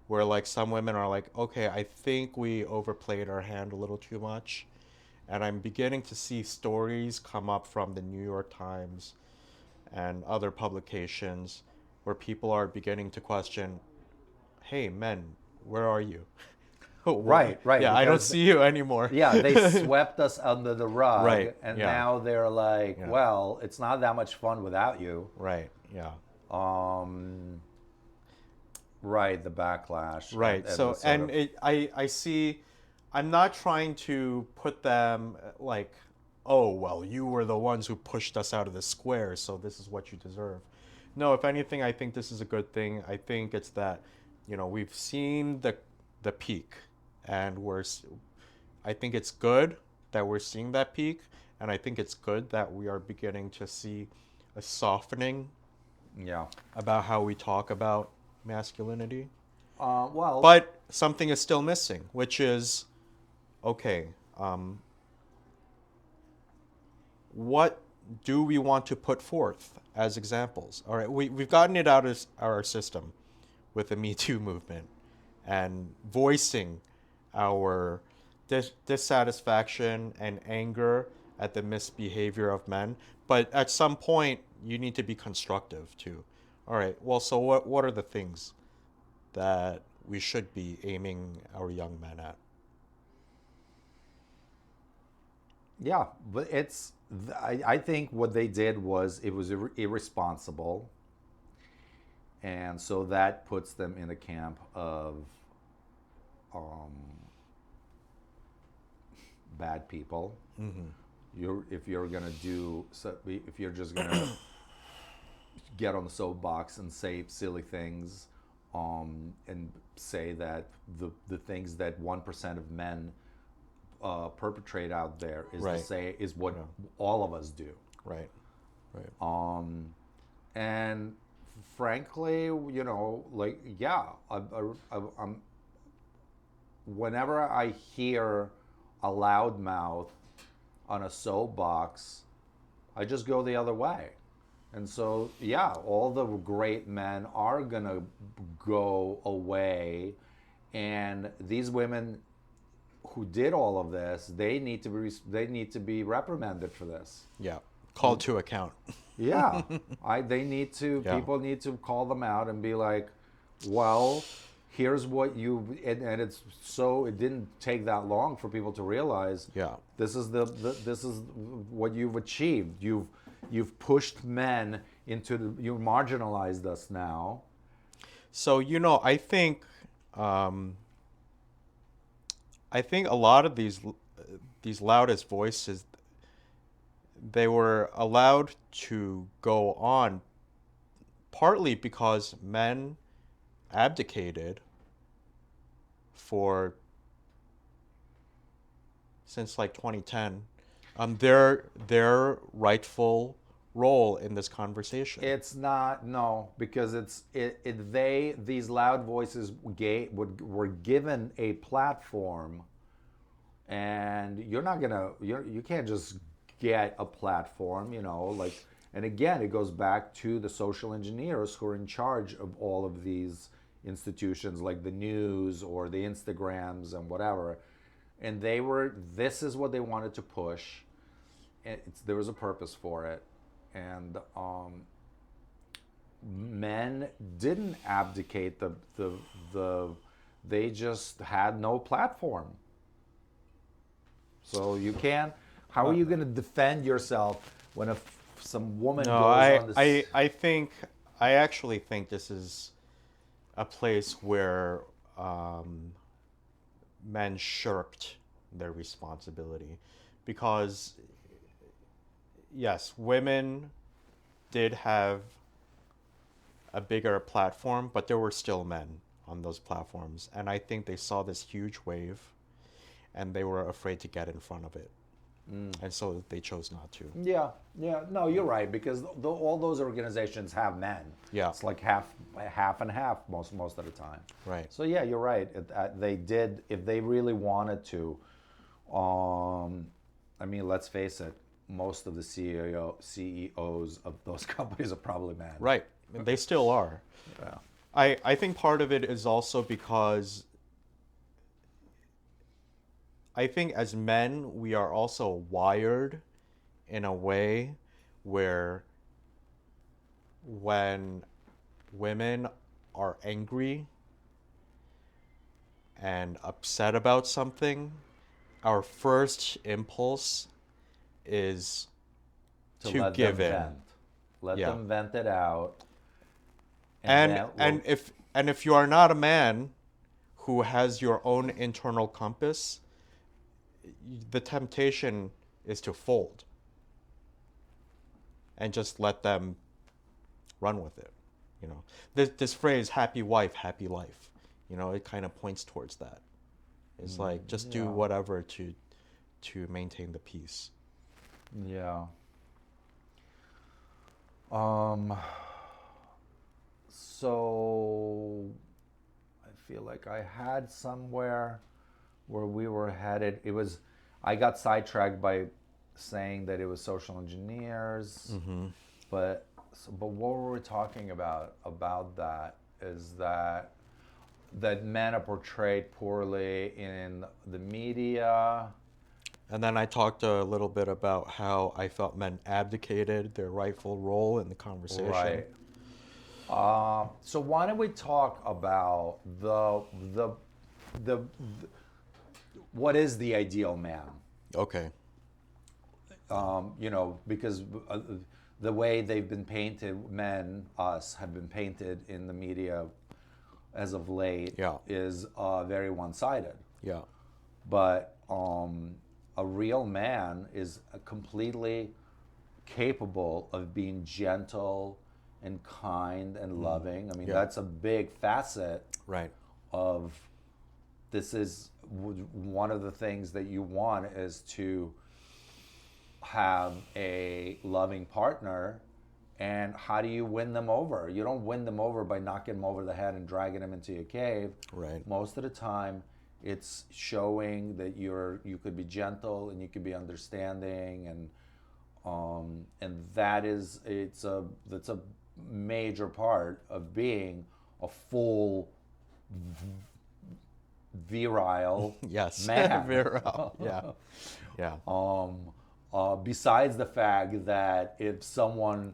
where like some women are like, okay, I think we overplayed our hand a little too much. And I'm beginning to see stories come up from the New York Times and other publications where people are beginning to question, hey, men, where are you? Right. Yeah, I don't see you anymore. Yeah, they swept us under the rug. Right, And yeah. now they're like, well, it's not that much fun without you. Right, yeah. Right, the backlash. Right. So, and I I'm not trying to put them like, oh, well, you were the ones who pushed us out of the square, so this is what you deserve. No, if anything, I think this is a good thing. I think it's that, we've seen the peak, and I think it's good that we're seeing that peak, and I think it's good that we are beginning to see a softening Yeah. about how we talk about masculinity. Well, But something is still missing, which is, okay, what do we want to put forth as examples? All right, we've gotten it out of our system with the Me Too movement and voicing our dissatisfaction and anger at the misbehavior of men. But at some point, you need to be constructive too. All right, well, so what are the things that we should be aiming our young men at? yeah, but I think what they did was it was irresponsible, and so that puts them in the camp of um, bad people. If you're gonna do so, if you're just gonna get on the soapbox and say silly things, and say that the things that 1% of men perpetrate out there is Right. to say is what Yeah. all of us do. Right. Right. And frankly, like, yeah, I'm whenever I hear a loudmouth on a soapbox, I just go the other way. And so, yeah, all the great men are gonna go away, and these women who did all of this, they need to be reprimanded for this. Yeah. Called to account. Yeah, they need to. Yeah. People need to call them out and be like, well, here's what you and it's so it didn't take that long for people to realize. Yeah. This is this is what you've achieved. You've pushed men into you marginalized us now. So, I think a lot of these loudest voices, they were allowed to go on partly because men abdicated for since like 2010 their rightful role in this conversation. It's not, no, because these loud voices were given a platform, and you can't just get a platform, like, and again, it goes back to the social engineers who are in charge of all of these institutions, like the news or the Instagrams and whatever, and this is what they wanted to push, and there was a purpose for it. And men didn't abdicate they just had no platform. So you can't. How are you going to defend yourself when some woman No, goes on this? I actually think this is a place where men shirked their responsibility, because yes, women did have a bigger platform, but there were still men on those platforms. And I think they saw this huge wave and they were afraid to get in front of it. And so they chose not to. Yeah, no, you're right, because all those organizations have men. Yeah. It's like half and half most of the time. Right. So yeah, you're right. They did, if they really wanted to. I mean, let's face it. Most of the CEOs of those companies are probably men. Right. They still are. Yeah. I think part of it is also because I think as men, we are also wired in a way where when women are angry and upset about something, our first impulse is to let give them in. vent. Let Yeah. them vent it out. And if you are not a man who has your own internal compass, the temptation is to fold and just let them run with it. You know, this phrase "happy wife, happy life," you know, it kind of points towards that. It's like just do Yeah. whatever to maintain the peace. Yeah. Um, so I feel like I had somewhere where we were headed. It was, I got sidetracked by saying that it was social engineers, but but what were we talking about? About that is that men are portrayed poorly in the media. And then I talked a little bit about how I felt men abdicated their rightful role in the conversation. Right. So why don't we talk about the what is the ideal man? Okay. You know, because the way they've been painted, men, us, have been painted in the media as of late Yeah. is very one-sided. Yeah. But a real man is completely capable of being gentle and kind and loving. I mean, Yeah. that's a big facet Right. of this. Is one of the things that you want is to have a loving partner. And how do you win them over? You don't win them over by knocking them over the head and dragging them into your cave. Right. Most of the time, it's showing that you could be gentle and you could be understanding, and that's a major part of being a full virile Yes. man. Virile. Yeah. Yeah. Besides the fact that if some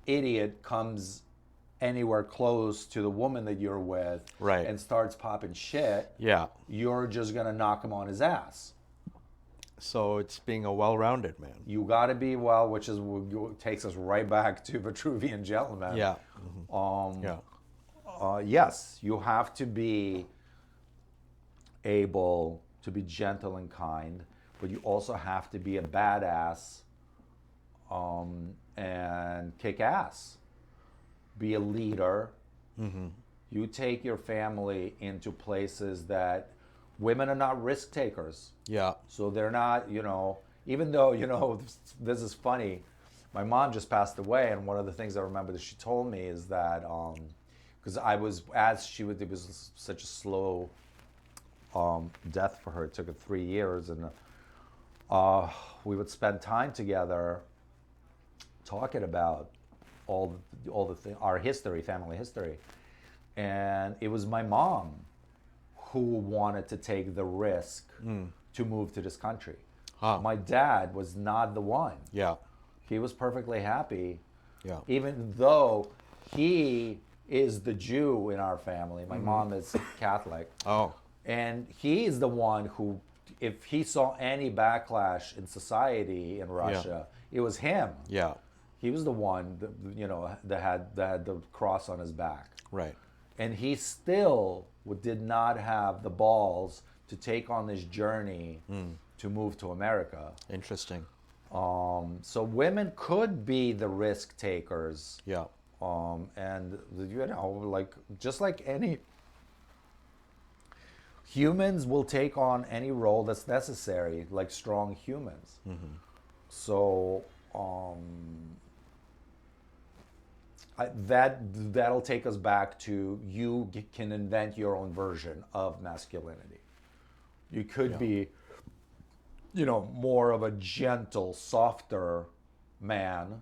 idiot comes anywhere close to the woman that you're with Right. and starts popping shit, Yeah. you're just gonna knock him on his ass. So it's being a well-rounded man. You got to be which is takes us right back to Vitruvian Gentlemen. Yeah. Yeah. Yes, you have to be able to be gentle and kind, but you also have to be a badass and kick ass. Be a leader. You take your family into places that women are not risk takers. Yeah. So they're not, even though, this is funny. My mom just passed away, and one of the things I remember that she told me is that, because it was such a slow death for her. It took her 3 years, and we would spend time together talking about all the things, our history, family history. And it was my mom who wanted to take the risk to move to this country. Huh. My dad was not the one. Yeah. He was perfectly happy, Yeah. even though he is the Jew in our family. My mom is Catholic. Oh. And he's the one who, if he saw any backlash in society in Russia, it was him. Yeah. He was the one that had the cross on his back. Right. And he still did not have the balls to take on this journey to move to America. Interesting. So women could be the risk takers. Yeah. And just like any humans will take on any role that's necessary, like strong humans. So that'll take us back to you can invent your own version of masculinity. You could be, more of a gentle, softer man,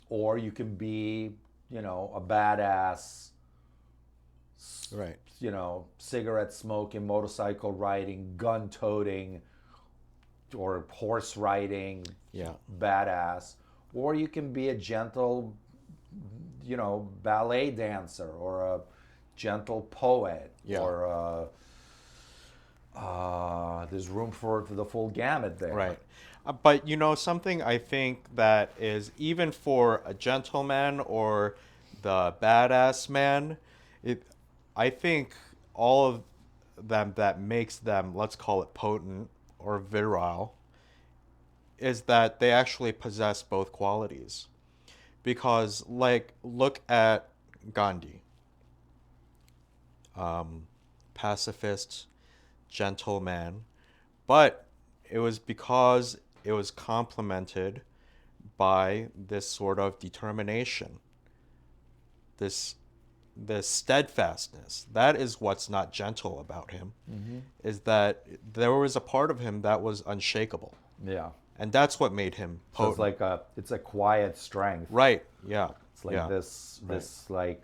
or you can be, a badass, Right. cigarette smoking, motorcycle riding, gun toting, or horse riding, Yeah. badass. Or you can be a gentle, ballet dancer, or a gentle poet, Yeah. or there's room for the full gamut there. Right. But something I think that is even for a gentleman or the badass man, I think all of them that makes them, let's call it potent or virile, is that they actually possess both qualities. Because, like, look at Gandhi, pacifist, gentleman, but it was because it was complemented by this sort of determination, this this steadfastness. That is what's not gentle about him, is that there was a part of him that was unshakable, Yeah. and that's what made him So potent. it's a quiet strength. Right? Yeah. It's like yeah. this like.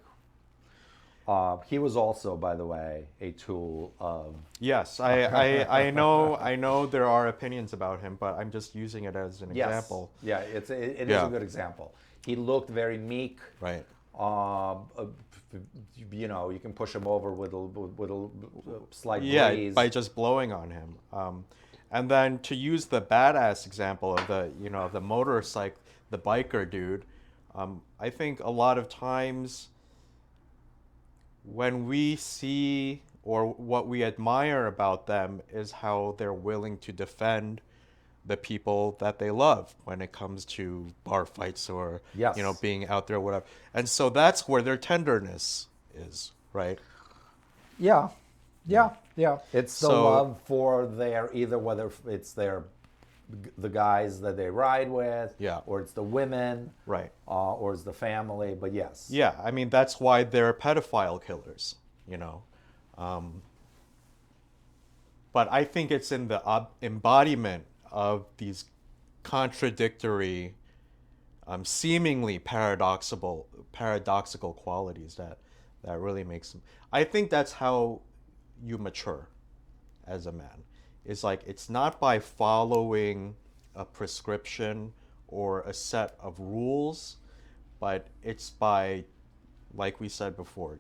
He was also, by the way, a tool of. Yes, I know there are opinions about him, but I'm just using it as an example. Yeah, it is Yeah. a good example. He looked very meek. Right. You know, you can push him over with a slight Yeah, breeze. by just blowing on him. And then to use the badass example of the motorcycle, the biker dude, I think a lot of times when we see or what we admire about them is how they're willing to defend the people that they love when it comes to bar fights or Yes. being out there or whatever. And so that's where their tenderness is, right? Yeah. It's the So- love for whether it's the guys that they ride with, Yeah. or it's the women, Right. or it's the family. But yes, Yeah, I mean that's why they're pedophile killers, But I think it's in the embodiment of these contradictory, seemingly paradoxical qualities that really makes them. I think that's how you mature as a man. It's like it's not by following a prescription or a set of rules, but it's by, like we said before,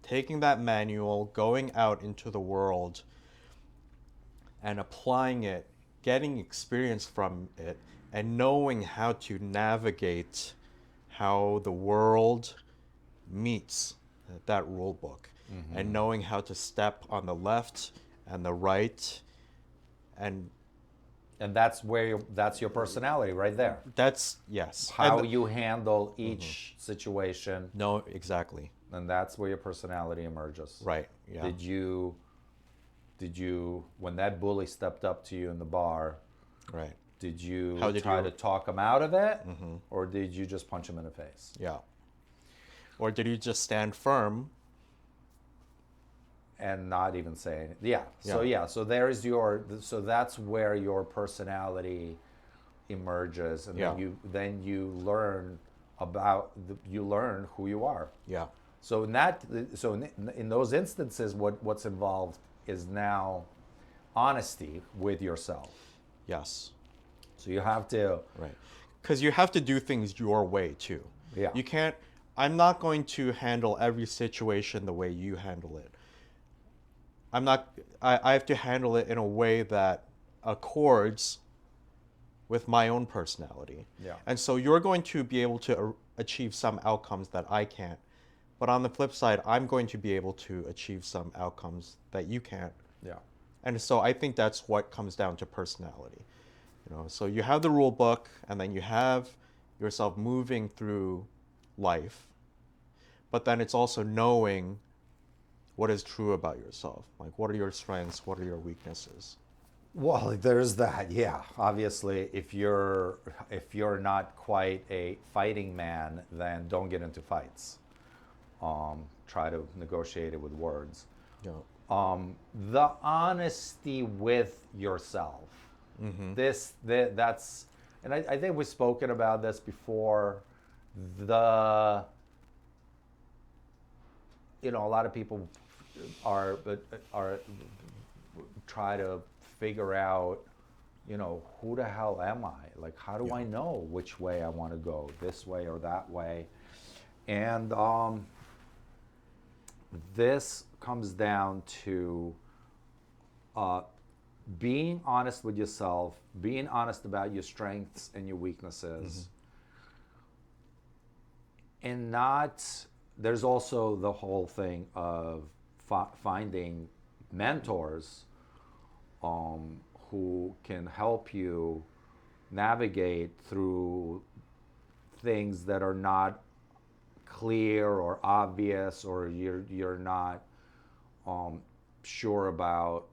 taking that manual, going out into the world and applying it, getting experience from it, and knowing how to navigate how the world meets that rule book, and knowing how to step on the left and the right, and that's that's your personality right there. that's yes. How And you handle each situation, no, exactly. and that's where your personality emerges. Right. Yeah. Did you when that bully stepped up to you in the bar? Right. Did you How did try you- to talk him out of it, or did you just punch him in the face? Yeah. Or did you just stand firm? And not even say anything. Yeah. Yeah. So that's where your personality emerges, and Yeah. then you learn you learn who you are. Yeah. So in those instances, what's involved is now honesty with yourself. Yes. So you have to. Right. Because you have to do things your way too. Yeah. You can't. I'm not going to handle every situation the way you handle it. I'm not. I have to handle it in a way that accords with my own personality. Yeah. And so you're going to be able to achieve some outcomes that I can't. But on the flip side, I'm going to be able to achieve some outcomes that you can't. Yeah. And so I think that's what comes down to personality. So you have the rule book, and then you have yourself moving through life. But then it's also knowing what is true about yourself. Like, what are your strengths? What are your weaknesses? Well, there's that. Yeah. Obviously, if you're not quite a fighting man, then don't get into fights. Try to negotiate it with words. Yeah. The honesty with yourself. That's, and I think we've spoken about this before. A lot of people are try to figure out, who the hell am I? Like, how do I know which way I want to go, this way or that way? And this comes down to being honest with yourself, being honest about your strengths and your weaknesses, and not. There's also the whole thing of finding mentors who can help you navigate through things that are not clear or obvious, or you're not sure about.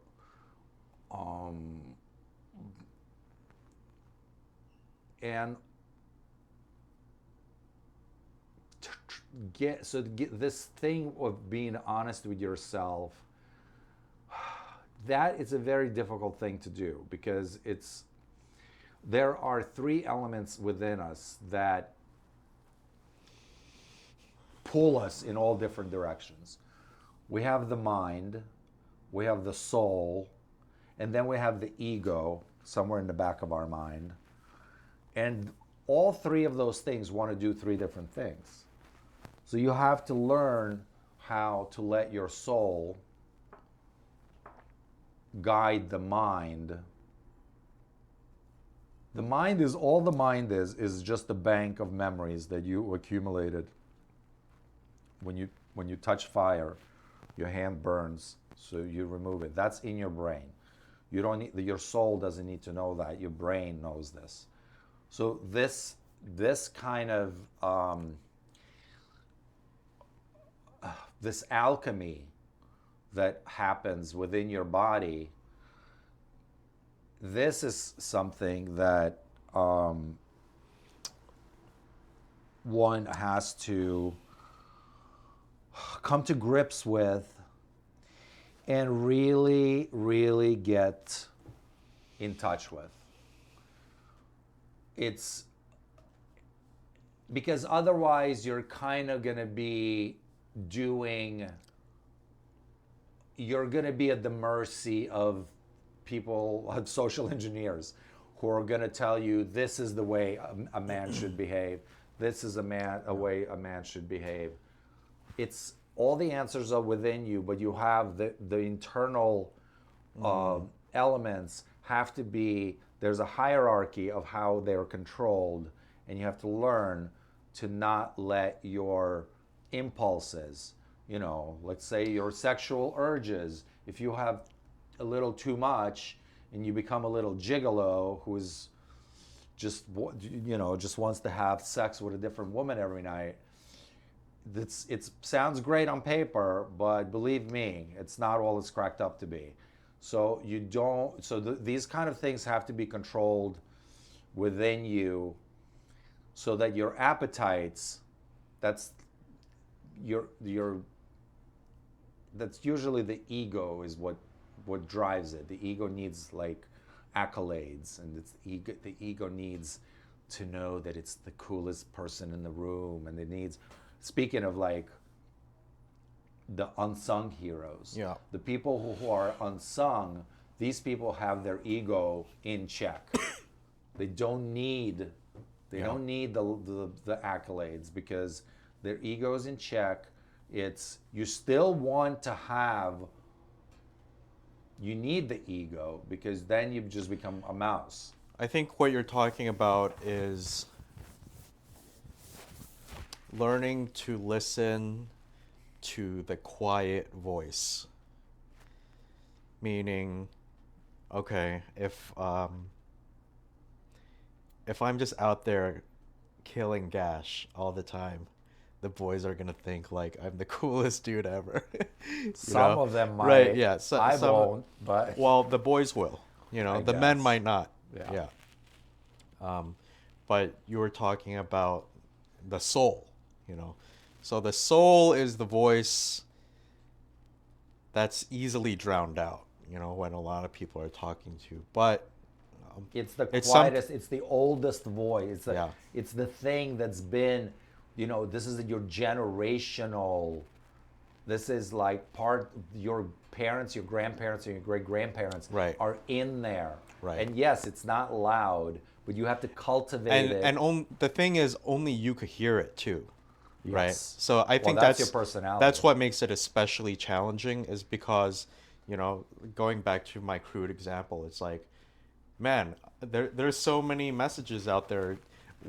And get this thing of being honest with yourself, that is a very difficult thing to do, because there are three elements within us that pull us in all different directions. We have the mind, we have the soul, and then we have the ego somewhere in the back of our mind. And all three of those things want to do three different things. So you have to learn how to let your soul guide the mind. The mind is all the mind is just a bank of memories that you accumulated. When you touch fire, your hand burns, so you remove it. That's in your brain. You don't need, your soul doesn't need to know that. Your brain knows this. So this kind of this alchemy that happens within your body, this is something that one has to come to grips with and really, really get in touch with. It's because otherwise you're kind of going to be you're going to be at the mercy of people, of social engineers, who are going to tell you this is the way a man should behave. This is a way a man should behave. It's all the answers are within you, but you have the internal elements have to be, there's a hierarchy of how they're controlled, and you have to learn to not let your impulses, let's say your sexual urges, if you have a little too much and you become a little gigolo who's just wants to have sex with a different woman every night, it sounds great on paper, but believe me, it's not all it's cracked up to be. So these kind of things have to be controlled within you, so that your appetites, that's usually the ego is what drives it. The ego needs like accolades, and the ego needs to know that it's the coolest person in the room, and it needs, speaking of like the unsung heroes, the people who are unsung, these people have their ego in check. They don't need the accolades, because their ego is in check. You still want to have, you need the ego, because then you just become a mouse. I think what you're talking about is learning to listen to the quiet voice. Meaning, okay, if I'm just out there killing gash all the time, the boys are gonna think like I'm the coolest dude ever. Some of them might. Right? Yeah. I won't. But well, the boys will. The men might not. Yeah. But you were talking about the soul. So the soul is the voice that's easily drowned out. When a lot of people are talking to, but it's the quietest. It's the oldest voice. It's the thing that's been. This is your generational, this is like part, your parents, your grandparents, and your great-grandparents are in there. Right. And yes, it's not loud, but you have to cultivate it. And the thing is, only you could hear it too. Yes. Right? So I think that's your personality. That's what makes it especially challenging, is because, going back to my crude example, it's like, man, there's so many messages out there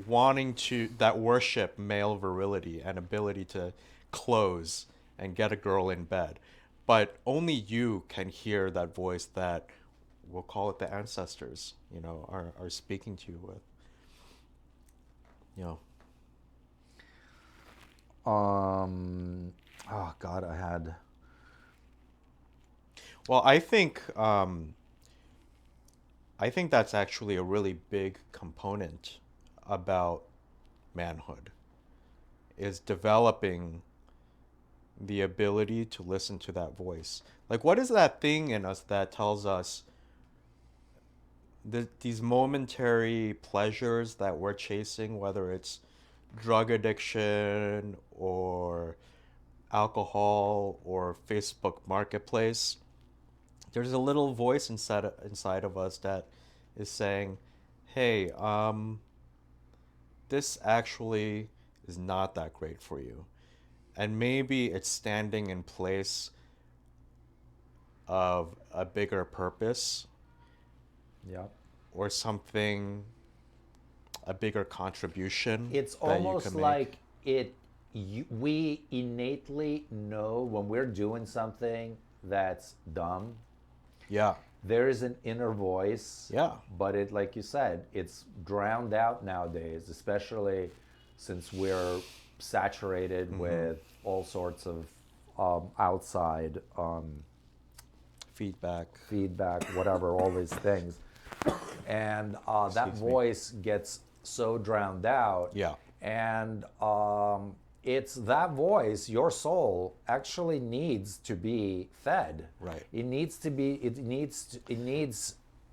that worship male virility and ability to close and get a girl in bed. but only you can hear that voice that, we'll call it the ancestors, are speaking to you with. Oh God, I had. Well, I think that's actually a really big component about manhood, is developing the ability to listen to that voice. Like, what is that thing in us that tells us these momentary pleasures that we're chasing, whether it's drug addiction or alcohol or Facebook Marketplace, there's a little voice inside of us that is saying, "Hey, this actually is not that great for you," and maybe it's standing in place of a bigger purpose, Yeah. or something, a bigger contribution. It's that you almost can make. like we innately know when we're doing something that's dumb. Yeah. There is an inner voice. Yeah. But it, like you said, it's drowned out nowadays, especially since we're saturated with all sorts of outside Feedback. whatever, all these things. And that Excuse me. voice gets so drowned out. Yeah. And it's that voice, your soul actually needs to be fed. Right. It needs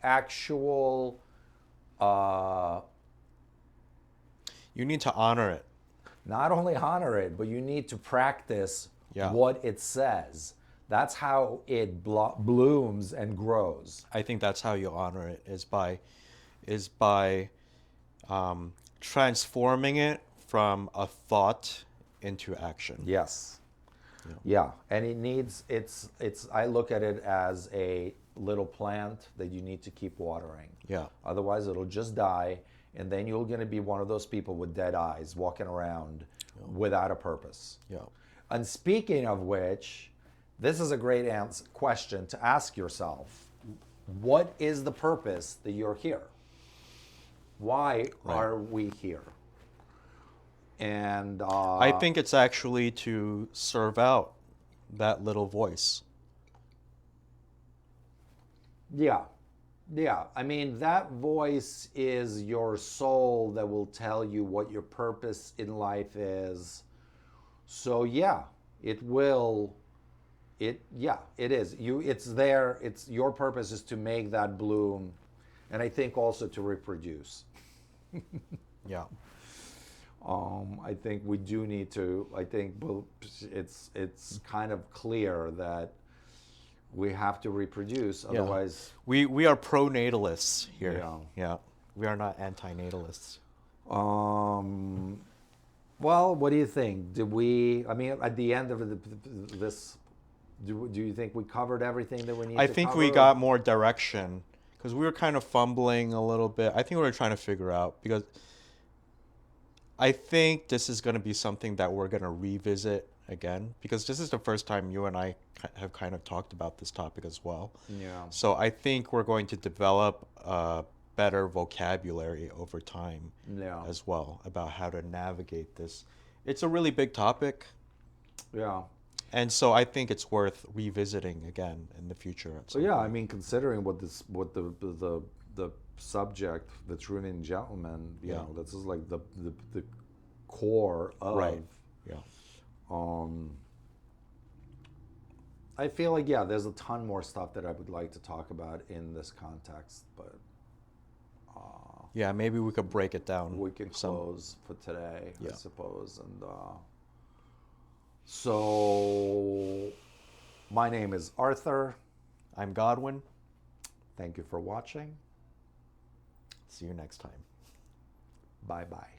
actual You need to honor it. not only honor it, but you need to practice Yeah. what it says. That's how it blooms and grows. I think that's how you honor it, is by transforming it from a thought into action. Yes. Yeah, and it's I look at it as a little plant that you need to keep watering. Yeah. Otherwise it'll just die, and then you're going to be one of those people with dead eyes walking around without a purpose. Yeah. And speaking of which, this is a great question to ask yourself. What is the purpose that you're here? Why are we here? And I think it's actually to serve out that little voice. Yeah. I mean, that voice is your soul that will tell you what your purpose in life is. So yeah, it will. It is. It's there. It's your purpose is to make that bloom, and I think also to reproduce. Yeah. I think we do need to. I think it's kind of clear that we have to reproduce, otherwise. We are pro-natalists here. Yeah. Yeah. We are not anti-natalists. Well, what do you think? Did we? I mean, at the end of this, do you think we covered everything that we need? I think we got more direction, because we were kind of fumbling a little bit. I think we were trying to figure out, because I think this is going to be something that we're going to revisit again, because this is the first time you and I have kind of talked about this topic as well. Yeah. So I think we're going to develop a better vocabulary over time as well about how to navigate this. It's a really big topic. Yeah. And so I think it's worth revisiting again in the future. So yeah, I mean, considering what the subject, Vitruvian Gentlemen, you know, this is like the core of. Right. Yeah. I feel like there's a ton more stuff that I would like to talk about in this context, but yeah, maybe we could break it down. we can close for today, I Yeah. suppose. And so, my name is Arthur. I'm Godwin. Thank you for watching. See you next time. Bye bye.